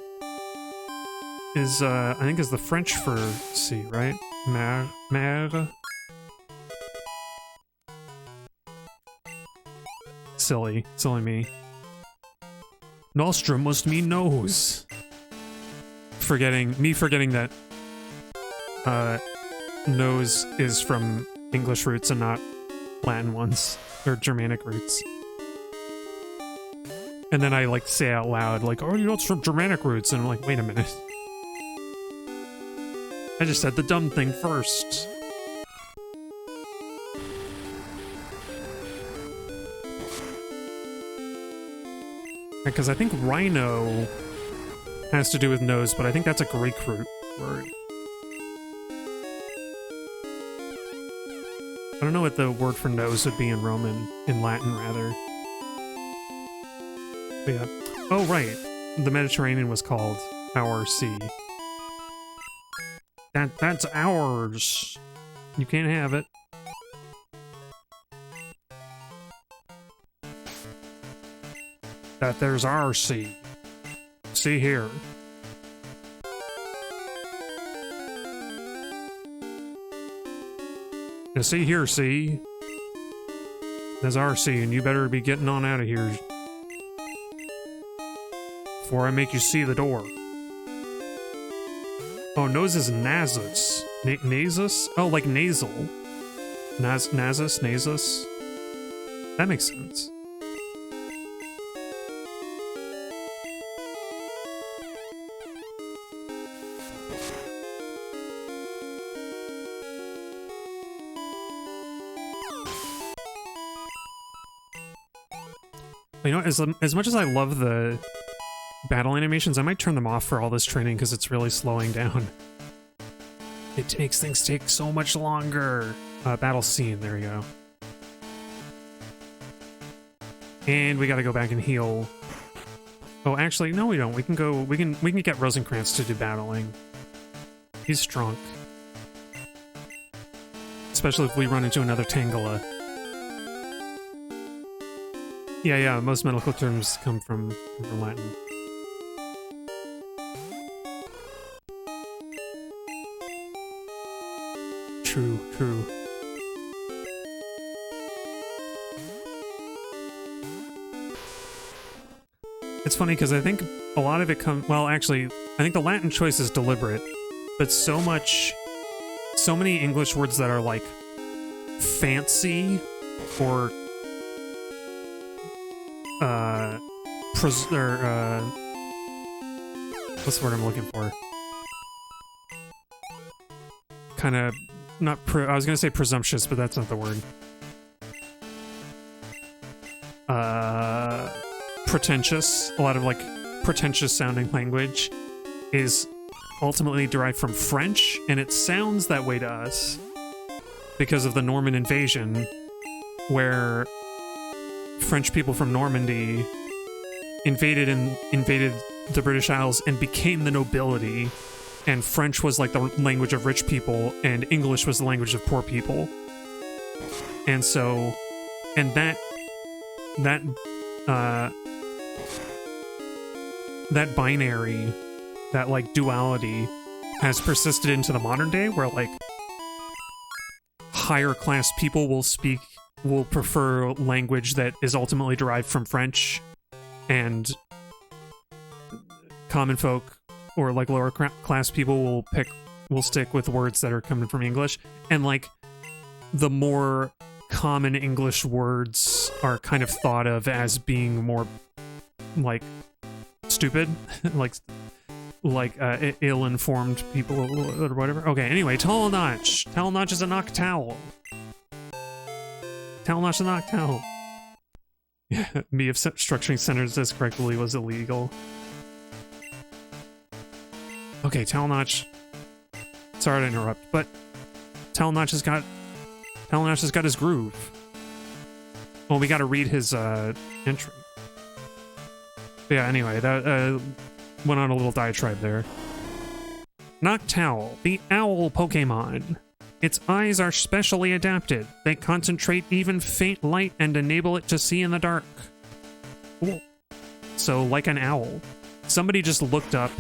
is, I think is the French for sea, right? Mer. Silly me. Nostrum must mean nose. Forgetting that nose is from English roots and not Latin ones, or Germanic roots. And then I, like, say out loud, like, oh, you know, it's from Germanic roots, and I'm like, wait a minute. I just said the dumb thing first. Because I think rhino has to do with nose, but I think that's a Greek root word. I don't know what the word for nose would be in Latin, rather. But yeah. Oh, right. The Mediterranean was called Our Sea. That's ours. You can't have it. That there's our sea. See here. Now see here, see? There's our sea, and you better be getting on out of here before I make you see the door. Oh, nose is nasus. Nasus? Oh, like nasal. Nasus? That makes sense. You know, as much as I love the battle animations, I might turn them off for all this training because it's really slowing down. It makes things take so much longer. Battle scene, there we go. And we gotta go back and heal. Oh, actually, no we don't. We can go, we can get Rosencrantz to do battling. He's strong. Especially if we run into another Tangela. Yeah, most medical terms come from Latin. True. It's funny because I think a lot of it well, actually, I think the Latin choice is deliberate, but so many English words that are like fancy or what's the word I'm looking for? Kind of not I was gonna say presumptuous, but that's not the word. Pretentious. A lot of like pretentious sounding language is ultimately derived from French, and it sounds that way to us because of the Norman invasion, where French people from Normandy invaded the British Isles and became the nobility, and French was like the language of rich people and English was the language of poor people. And so, and that binary, that like duality has persisted into the modern day, where like higher class people will prefer language that is ultimately derived from French, and common folk or like lower class people will stick with words that are coming from English. And like the more common English words are kind of thought of as being more like stupid, like ill-informed people or whatever. Okay, anyway, Tall Notch. Tall Notch is a noctowl. Tall Notch is a noctowl. Yeah, me if structuring sentences correctly was illegal. Okay, Tall Notch. Sorry to interrupt, but Tall Notch has got his groove. Well, we got to read his entry. But yeah. Anyway, that went on a little diatribe there. Noctowl, the owl Pokemon. Its eyes are specially adapted. They concentrate even faint light and enable it to see in the dark. Cool. So, like an owl. Somebody just looked up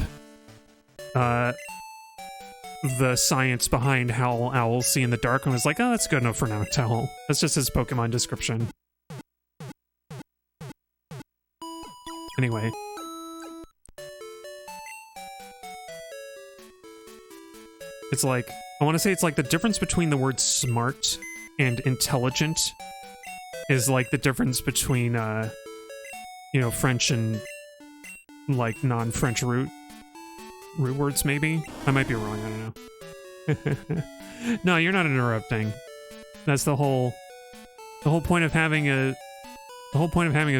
the science behind how owls see in the dark and was like, oh, that's good enough for Noctowl. That's just his Pokemon description. Anyway. It's like, I want to say it's like the difference between the words smart and intelligent is like the difference between, you know, French and like non-French root words, maybe? I might be wrong, I don't know. No, you're not interrupting. That's the whole point of having a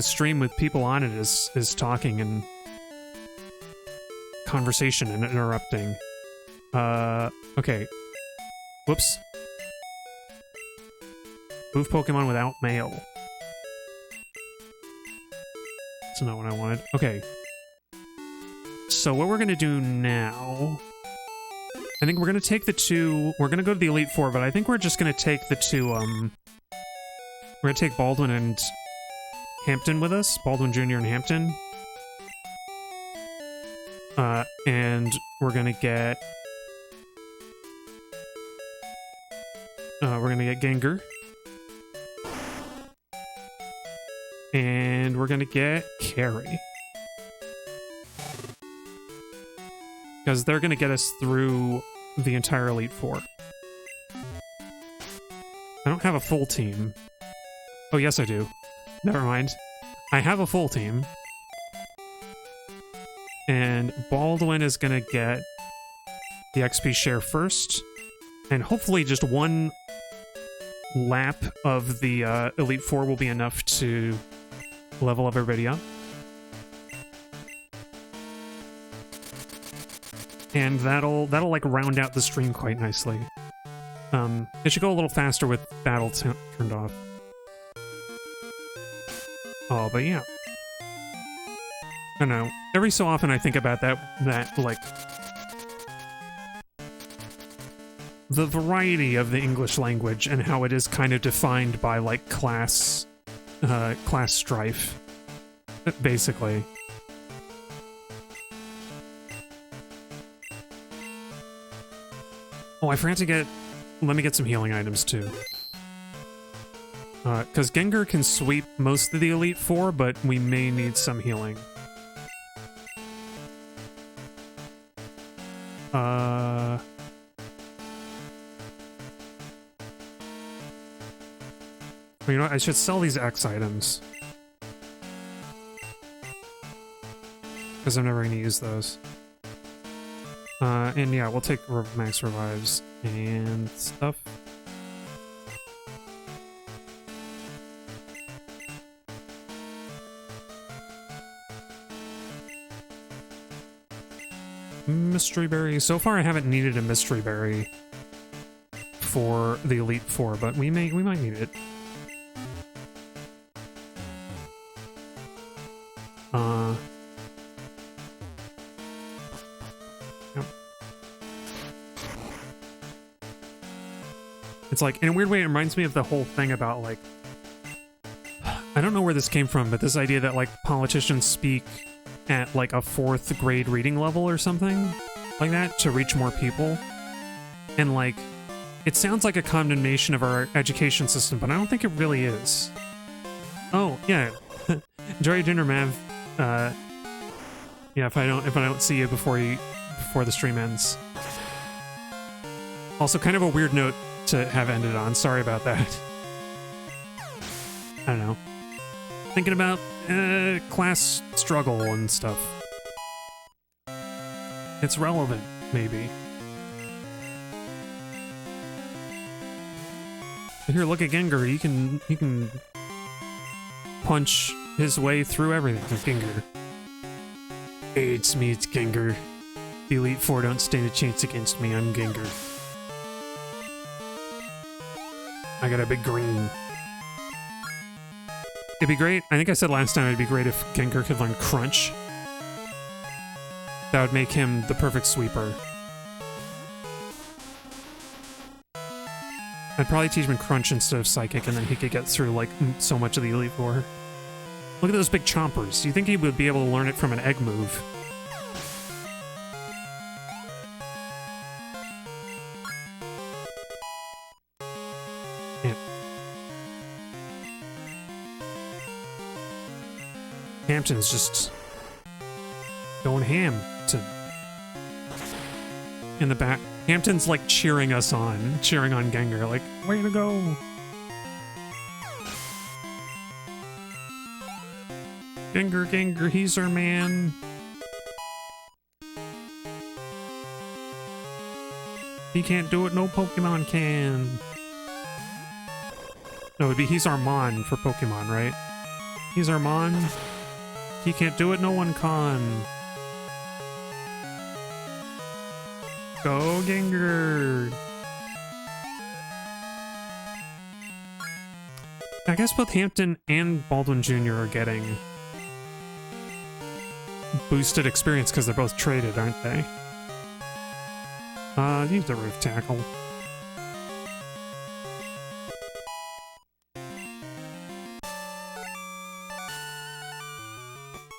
stream with people on it is talking and conversation and interrupting. Okay. Whoops. Move Pokemon without mail. That's not what I wanted. Okay. So what we're gonna do now... I think we're gonna take the two... We're gonna go to the Elite Four, but I think we're just gonna take the two, We're gonna take Baldwin and Hampton with us. Baldwin Jr. and Hampton. And we're gonna get... we're gonna get Gengar. And we're gonna get Carrie. Because they're gonna get us through the entire Elite Four. I don't have a full team. Oh, yes, I do. Never mind. I have a full team. And Baldwin is going to get the XP share first. And hopefully just one lap of the Elite Four will be enough to level everybody up. And that'll like round out the stream quite nicely. It should go a little faster with battle turned off. Oh, but yeah. I don't know. Every so often I think about that like the variety of the English language and how it is kind of defined by like class strife, basically. Oh, I forgot to get... Let me get some healing items, too. Because Gengar can sweep most of the Elite Four, but we may need some healing. You know what? I should sell these X items. Because I'm never going to use those. And yeah, we'll take max revives and stuff. Mystery berry. So far I haven't needed a mystery berry for the Elite Four, but we might need it. It's like, in a weird way, it reminds me of the whole thing about, like, I don't know where this came from, but this idea that, like, politicians speak at, like, a 4th grade reading level or something like that to reach more people. And, like, it sounds like a condemnation of our education system, but I don't think it really is. Oh, yeah. Enjoy your dinner, Mav. Yeah, if I don't see you before the stream ends. Also, kind of a weird note to have ended on. Sorry about that. I don't know. Thinking about class struggle and stuff. It's relevant, maybe. Here, look at Gengar. He can punch his way through everything. Gengar. Hey, it's me, it's Gengar. The Elite Four don't stand a chance against me. I'm Gengar. I got a big green. It'd be great. I think I said last time it'd be great if Gengar could learn Crunch. That would make him the perfect sweeper. I'd probably teach him Crunch instead of Psychic, and then he could get through, like, so much of the Elite Four. Look at those big chompers. Do you think he would be able to learn it from an egg move? Hampton's just going ham in the back. Hampton's like cheering us on, cheering on Gengar, like, way to go. Gengar, he's our man. He can't do it, no Pokemon can. No, it'd be he's our Mon for Pokemon, right? He's our Mon. He can't do it, no one can. Go, Gengar! I guess both Hampton and Baldwin Jr. are getting boosted experience because they're both traded, aren't they? Use the Roof Tackle.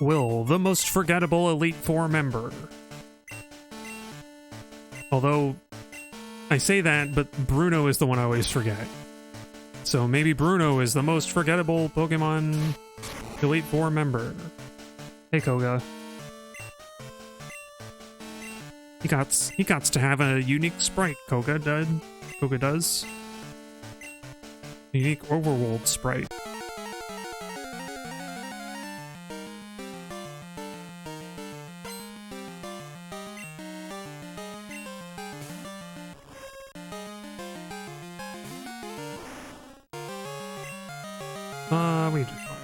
Will, the most forgettable Elite Four member. Although, I say that, but Bruno is the one I always forget. So maybe Bruno is the most forgettable Pokemon Elite Four member. Hey, Koga. He gots to have a unique sprite, Koga does. Unique overworld sprite. We do fire.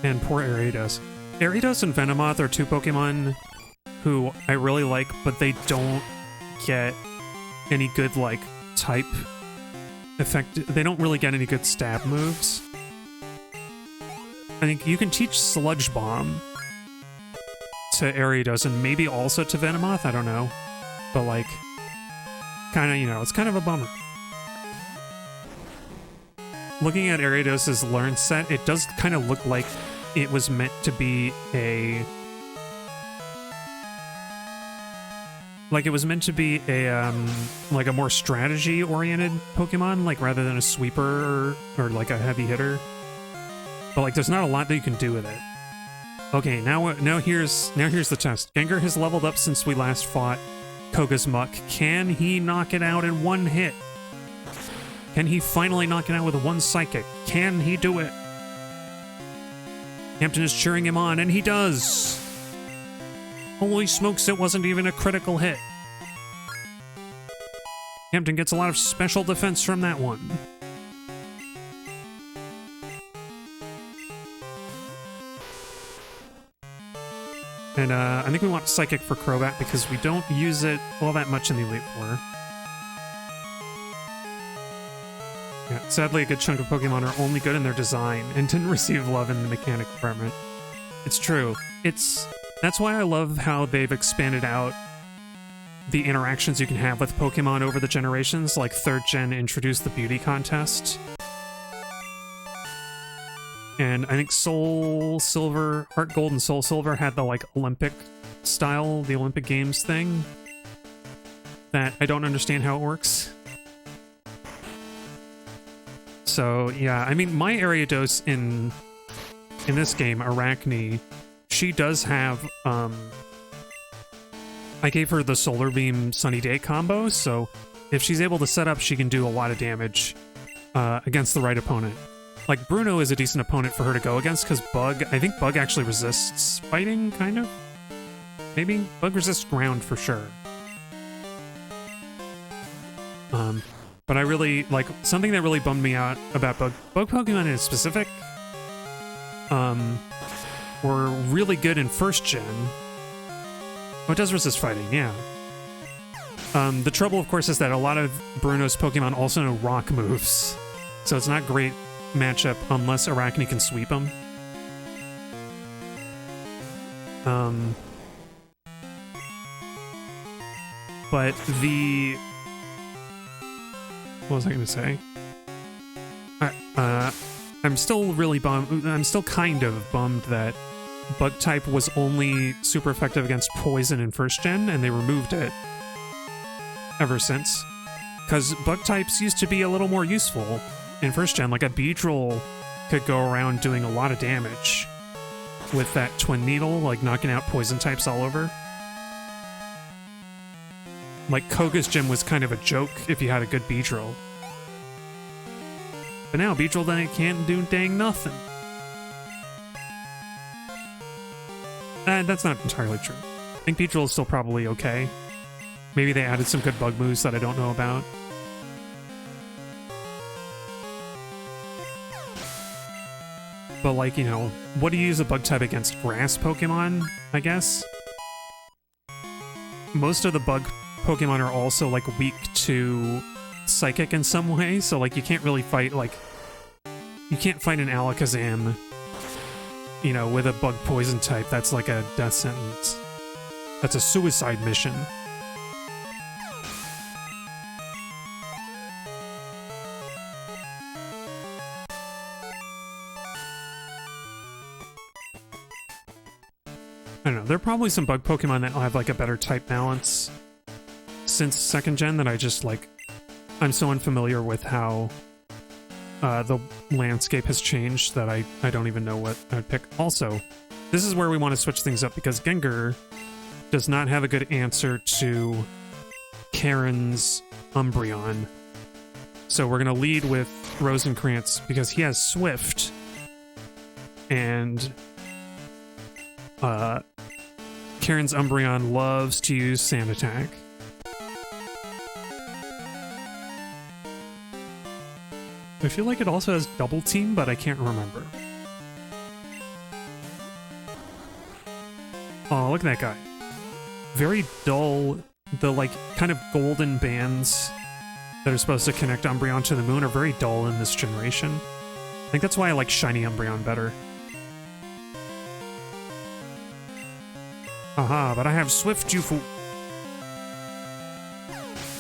And poor Ariados. Ariados and Venomoth are two Pokemon who I really like, but they don't get any good, like, type effect. They don't really get any good stab moves. I think you can teach Sludge Bomb to Ariados and maybe also to Venomoth, I don't know. But, like, kind of, you know, it's kind of a bummer. Looking at Ariados' learn set, it does kind of look like it was meant to be a... Like, it was meant to be a, like a more strategy-oriented Pokemon, like, rather than a sweeper or like, a heavy hitter. But, like, there's not a lot that you can do with it. Okay, now here's the test. Gengar has leveled up since we last fought Koga's Muck. Can he knock it out in one hit? Can he finally knock it out with one Psychic? Can he do it? Hampton is cheering him on, and he does! Holy smokes, it wasn't even a critical hit. Hampton gets a lot of special defense from that one. And I think we want Psychic for Crobat because we don't use it all that much in the Elite Four. Yeah, sadly, a good chunk of Pokemon are only good in their design and didn't receive love in the mechanic department. It's true. That's why I love how they've expanded out the interactions you can have with Pokemon over the generations, like 3rd Gen introduced the beauty contest. And I think Soul Silver, Heart Gold and Soul Silver had the, like, Olympic style, the Olympic Games thing. That I don't understand how it works. So, yeah, I mean, my Ariados in this game, Arachne, she does have, I gave her the Solar Beam Sunny Day combo, so if she's able to set up, she can do a lot of damage against the right opponent. Like, Bruno is a decent opponent for her to go against, because I think Bug actually resists fighting, kind of? Maybe? Bug resists ground for sure. But I really, like, something that really bummed me out about Bug Pokemon in specific, were really good in 1st Gen. Oh, it does resist fighting, yeah. The trouble, of course, is that a lot of Bruno's Pokemon also know rock moves, so it's not great matchup unless Arachne can sweep them. But what was I going to say? I'm still really bummed. I'm still kind of bummed that Bug type was only super effective against Poison in 1st Gen, and they removed it ever since. Because Bug types used to be a little more useful in 1st Gen. Like, a Beedrill could go around doing a lot of damage with that Twin Needle, like knocking out Poison types all over. Like, Koga's Gym was kind of a joke if you had a good Beedrill. But now, Beedrill then can't do dang nothing. That's not entirely true. I think Beedrill is still probably okay. Maybe they added some good bug moves that I don't know about. But, like, you know, what do you use a bug type against? Grass Pokemon, I guess? Most of the bug Pokemon are also, like, weak to Psychic in some way, so, like, you can't really fight, like... You can't fight an Alakazam, you know, with a bug poison type. That's like a death sentence. That's a suicide mission. I don't know, there are probably some bug Pokemon that will have, like, a better type balance since 2nd Gen that I just, like, I'm so unfamiliar with how the landscape has changed that I don't even know what I'd pick. Also, this is where we want to switch things up because Gengar does not have a good answer to Karen's Umbreon. So we're going to lead with Rosencrantz because he has Swift. And Karen's Umbreon loves to use Sand Attack. I feel like it also has Double Team, but I can't remember. Oh, look at that guy. Very dull. The, like, kind of golden bands that are supposed to connect Umbreon to the moon are very dull in this generation. I think that's why I like Shiny Umbreon better. Aha, but I have Swift, you fool.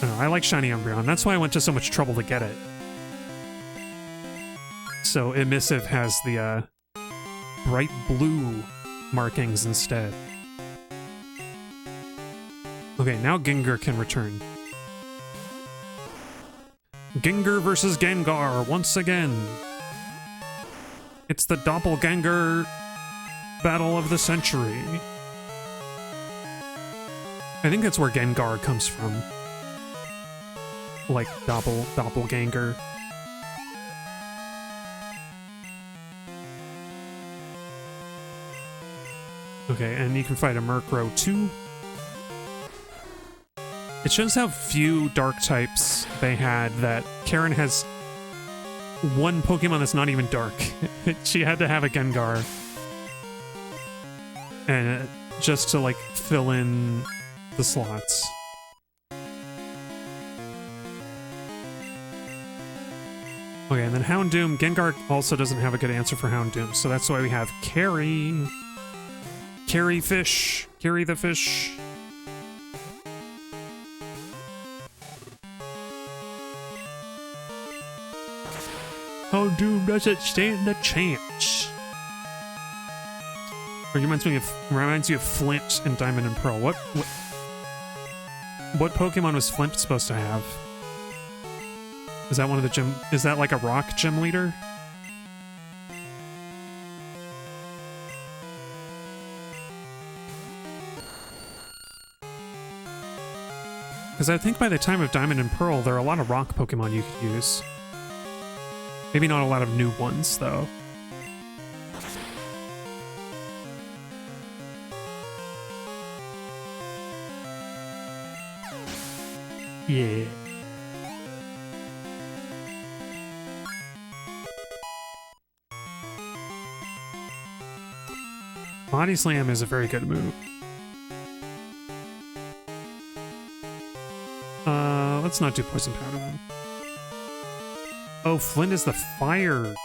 No, I like Shiny Umbreon. That's why I went to so much trouble to get it. So Emissive has the bright blue markings instead. Okay, now Gengar can return. Gengar versus Gengar once again. It's the doppelganger battle of the century. I think that's where Gengar comes from. Like doppelganger. Okay, and you can fight a Murkrow too. It shows how few dark types they had that Karen has one Pokemon that's not even dark. She had to have a Gengar. And just to like fill in the slots. Okay, and then Houndoom. Gengar also doesn't have a good answer for Houndoom, so that's why we have Carry. Carry fish. Carry the fish. Houndoom doesn't stand a chance. Or reminds you of Flint and Diamond and Pearl. What Pokemon was Flint supposed to have? Is that one of the gym? Is that like a rock gym leader? Because I think by the time of Diamond and Pearl, there are a lot of rock Pokemon you could use. Maybe not a lot of new ones, though. Yeah. Body Slam is a very good move. Let's not do Poison Powder then. Oh, Flint is the Fire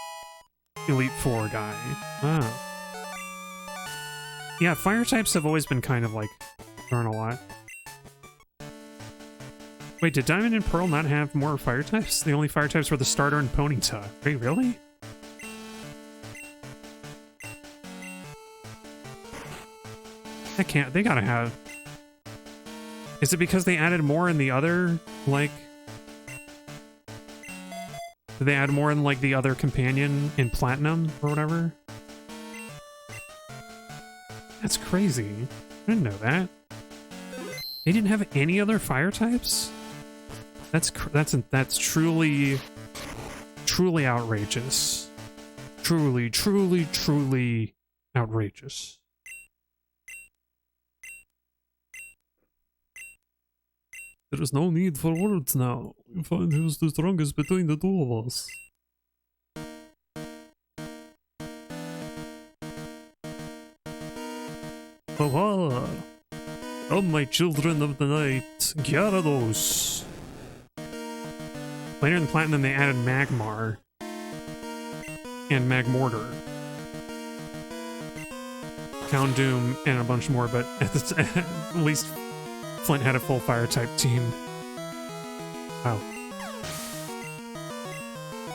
Elite Four guy. Oh. Yeah, Fire types have always been kind of like thrown a lot. Wait, did Diamond and Pearl not have more Fire types? The only Fire types were the Starter and Ponyta. Wait, really? That can't. They gotta have. Is it because they added more in the other, like... Did they add more in, like, the other companion in Platinum or whatever? That's crazy. I didn't know that. They didn't have any other fire types? That's truly outrageous. Truly outrageous. There is no need for words now. We find who's the strongest between the two of us. Haha! Oh, my children of the night, Gyarados! Later in Platinum, they added Magmar and Magmortar, Houndoom, and a bunch more, but at least Flint had a full fire type team. Wow.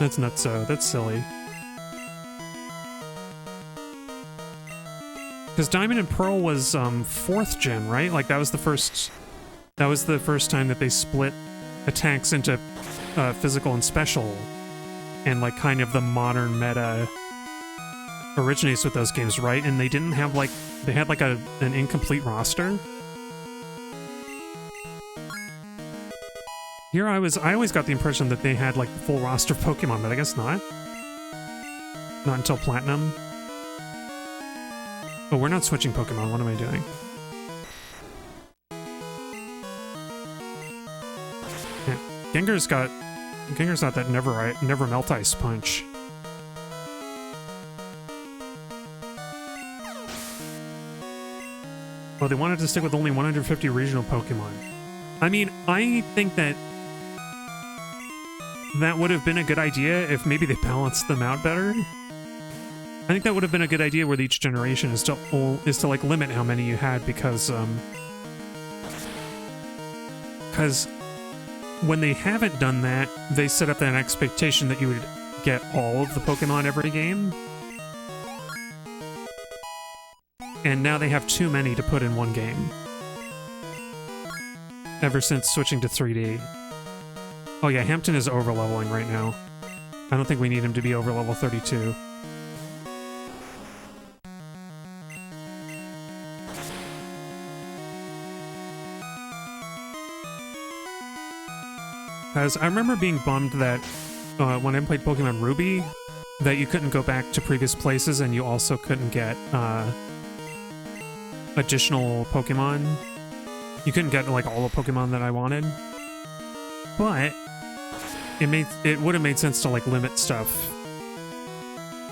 That's nutso. That's silly. Because Diamond and Pearl was 4th gen, right? Like that was the first time that they split attacks into physical and special. and like kind of the modern meta originates with those games, right? And they didn't have like, they had like an incomplete roster. Here I always got the impression that they had like the full roster of Pokemon, but I guess not. Not until Platinum. Oh, we're not switching Pokemon. What am I doing? Yeah, Gengar's got that never melt ice punch. Oh, they wanted to stick with only 150 regional Pokemon. I mean, I think that would have been a good idea if maybe they balanced them out better. I think that would have been a good idea with each generation is to like limit how many you had because when they haven't done that, they set up that expectation that you would get all of the Pokemon every game. And now they have too many to put in one game. Ever since switching to 3D. Oh yeah, Hampton is over-leveling right now. I don't think we need him to be over level 32. Because I remember being bummed that when I played Pokemon Ruby, that you couldn't go back to previous places and you also couldn't get additional Pokemon. You couldn't get like all the Pokemon that I wanted. But it would have made sense to like limit stuff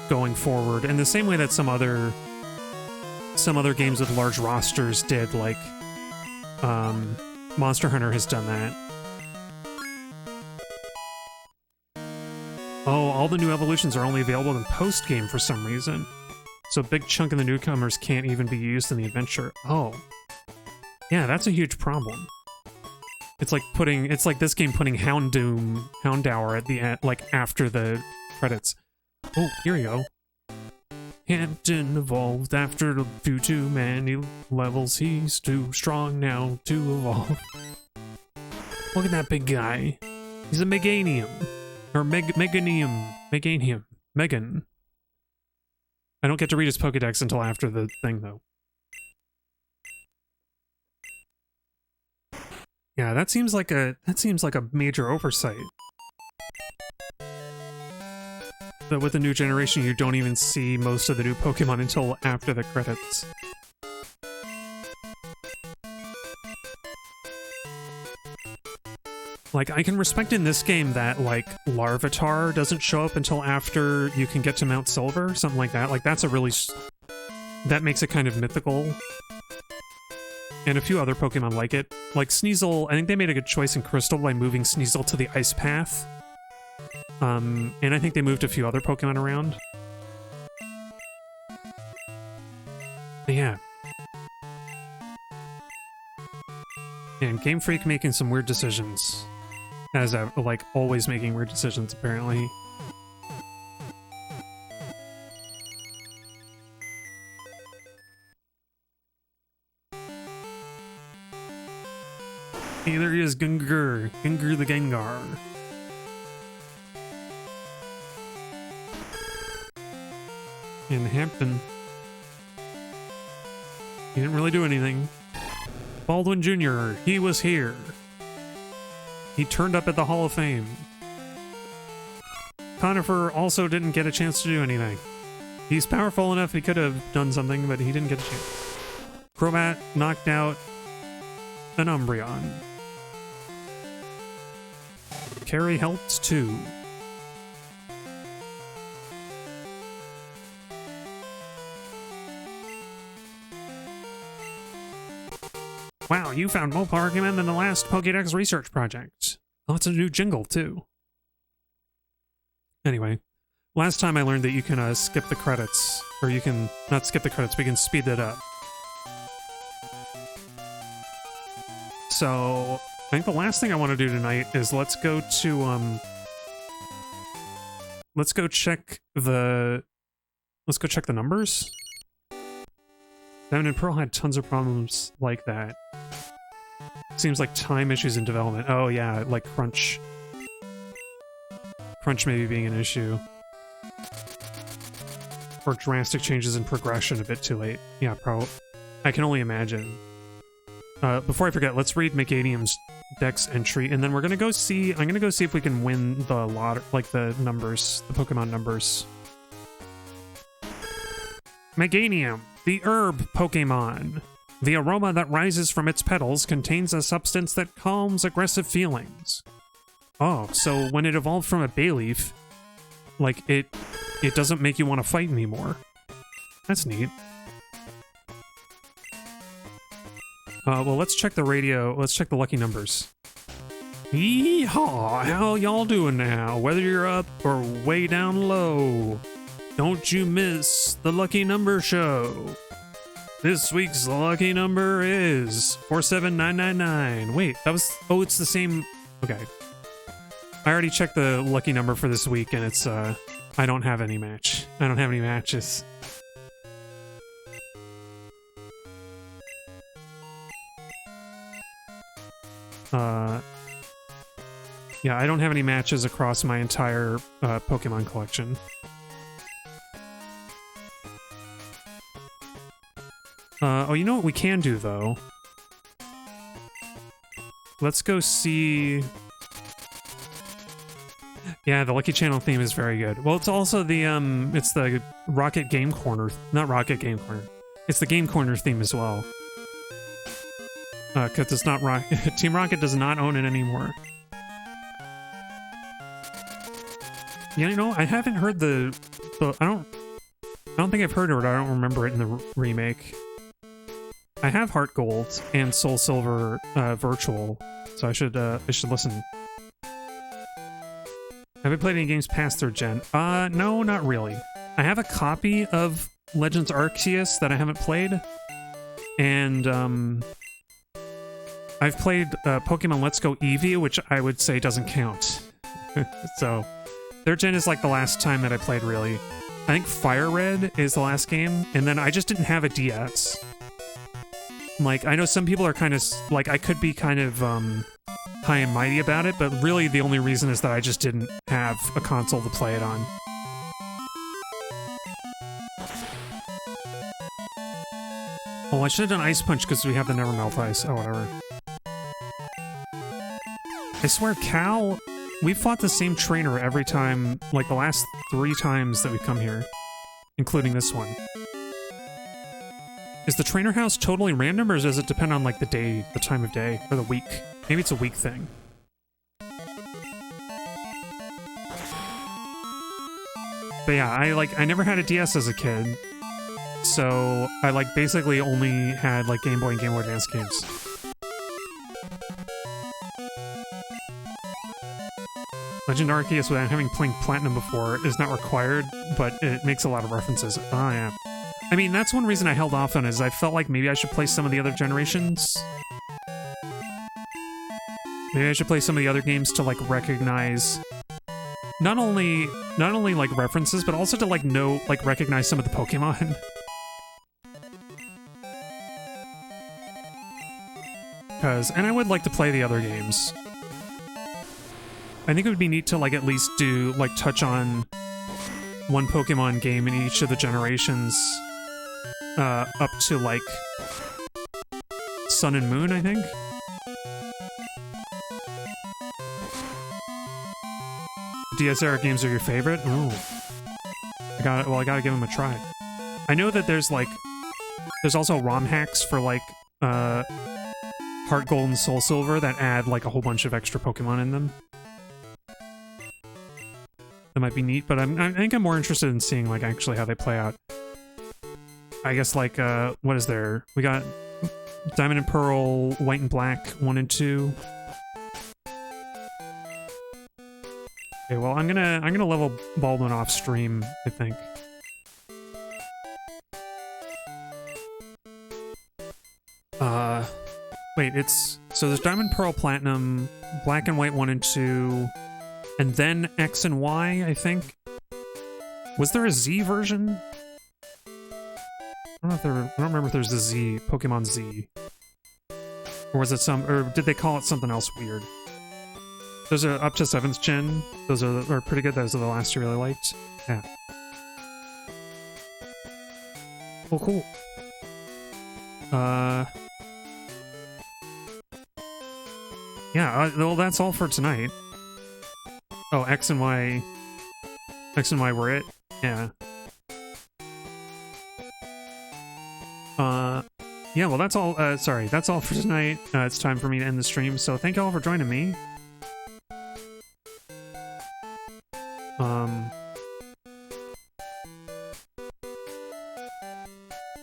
going forward in the same way that some other games with large rosters did, like Monster Hunter has done that. Oh, all the new evolutions are only available in post-game for some reason. So a big chunk of the newcomers can't even be used in the adventure. Oh. Yeah, that's a huge problem. It's like this game putting Houndour at the end, like after the credits. Oh, here we go. Hampton evolved after too many levels. He's too strong now to evolve. Look at that big guy. He's a Meganium. Or Meganium. Megan. I don't get to read his Pokedex until after the thing, though. Yeah, that seems like a major oversight. That with the new generation, you don't even see most of the new Pokemon until after the credits. Like, I can respect in this game that, like, Larvitar doesn't show up until after you can get to Mount Silver, something like that. Like, that's a really... that makes it kind of mythical. And a few other Pokemon like it. Like, Sneasel, I think they made a good choice in Crystal by moving Sneasel to the Ice Path. And I think they moved a few other Pokemon around. But yeah. And Game Freak making some weird decisions. As like, always making weird decisions, apparently. Hey, there he is, Gengar. Gengar the Gengar. In Hampton. He didn't really do anything. Baldwin Jr., he was here. He turned up at the Hall of Fame. Conifer also didn't get a chance to do anything. He's powerful enough he could have done something, but he didn't get a chance. Crobat knocked out an Umbreon. Carrie helped too. Wow, you found more Pokemon than the last Pokédex research project. Oh, it's a new jingle, too. Anyway, last time I learned that you can skip the credits. Or you can, not skip the credits, but you can speed that up. So, I think the last thing I want to do tonight is let's go check the numbers. Diamond and Pearl had tons of problems like that. Seems like time issues in development. Oh yeah, like crunch crunch maybe being an issue. Or drastic changes in progression a bit too late. Yeah, probably. I can only imagine. Before I forget, let's read Meganium's Dex entry, and then we're gonna go see. I'm gonna go see if we can win the lot, like the numbers, the Pokemon numbers. Meganium, the herb Pokemon. The aroma that rises from its petals contains a substance that calms aggressive feelings. Oh, so when it evolved from a Bayleaf, like it doesn't make you want to fight anymore. That's neat. Well, let's check the radio. Let's check the lucky numbers. Yeehaw! How y'all doing now? Whether you're up or way down low, don't you miss the lucky number show. This week's lucky number is 47999. Wait, that was... Oh, it's the same... Okay. I already checked the lucky number for this week, and it's, I don't have any match. I don't have any matches. Yeah, I don't have any matches across my entire Pokemon collection. Oh, you know what we can do, though? Let's go see... Yeah, the Lucky Channel theme is very good. Well, it's also the, it's the Rocket Game Corner... Not Rocket Game Corner. It's the Game Corner theme as well. Because it's not Team Rocket does not own it anymore. Yeah, you know, I haven't heard the I don't think I've heard it, or I don't remember it in the remake. I have Heart Gold and Soul Silver Virtual, so I should listen. Have I played any games past 3rd gen? No, not really. I have a copy of Legends Arceus that I haven't played, and I've played Pokemon Let's Go Eevee, which I would say doesn't count. So 3rd gen is like the last time that I played, really. I think Fire Red is the last game, and then I just didn't have a DS. Like, I know some people are kind of, like, I could be kind of, high and mighty about it, but really the only reason is that I just didn't have a console to play it on. Oh, I should have done Ice Punch because we have the Never Melt Ice. Oh, whatever. I swear, Cal, we fought the same trainer every time, like the last 3 times that we come here, including this one. Is the trainer house totally random, or does it depend on, like, the day, the time of day, or the week? Maybe it's a week thing. But yeah, I never had a DS as a kid, so I, like, basically only had, like, Game Boy and Game Boy Advance games. Legend Arceus, without having played Platinum before, is not required, but it makes a lot of references. Oh, yeah. I mean, that's one reason I held off on it, is I felt like maybe I should play some of the other generations. Maybe I should play some of the other games to, like, recognize not only like references, but also to, like, know, like, recognize some of the Pokemon. And I would like to play the other games. I think it would be neat to, like, at least do, like, touch on one Pokemon game in each of the generations, up to, like, Sun and Moon, I think? DS era games are your favorite? Oh. I gotta give them a try. I know that there's, like, there's also ROM hacks for, like, Heart Gold and Soul Silver that add, like, a whole bunch of extra Pokemon in them. That might be neat, but I think I'm more interested in seeing, like, actually how they play out. I guess, like, what is there? We got Diamond and Pearl, White and Black, 1 and 2. Okay, well, I'm gonna level Baldwin off stream, I think. Wait, so there's Diamond, Pearl, Platinum, Black and White 1 and 2, and then X and Y, I think. Was there a Z version? I don't remember if there's a Z, Pokemon Z. Or was it or did they call it something else weird? Those are up to 7th gen. Those are pretty good. Those are the last you really liked. Yeah. Well, cool. Yeah, well, that's all for tonight. Oh, X and Y were it? Yeah. Yeah, well, that's all, sorry, that's all for tonight. It's time for me to end the stream, so thank you all for joining me.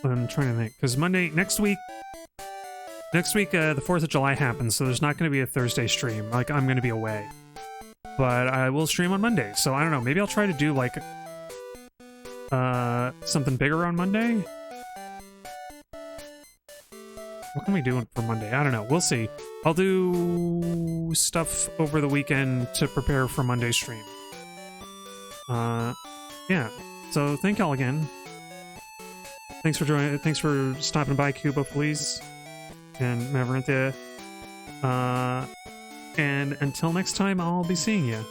I'm trying to think, because next week, the 4th of July happens, so there's not going to be a Thursday stream. Like, I'm going to be away. But I will stream on Monday, so I don't know, maybe I'll try to do, like, something bigger on Monday? What can we do for Monday? I don't know. We'll see. I'll do stuff over the weekend to prepare for Monday's stream. Yeah. So thank y'all again. Thanks for joining. Thanks for stopping by, Cuba, please, and Mavarintha. And until next time, I'll be seeing you.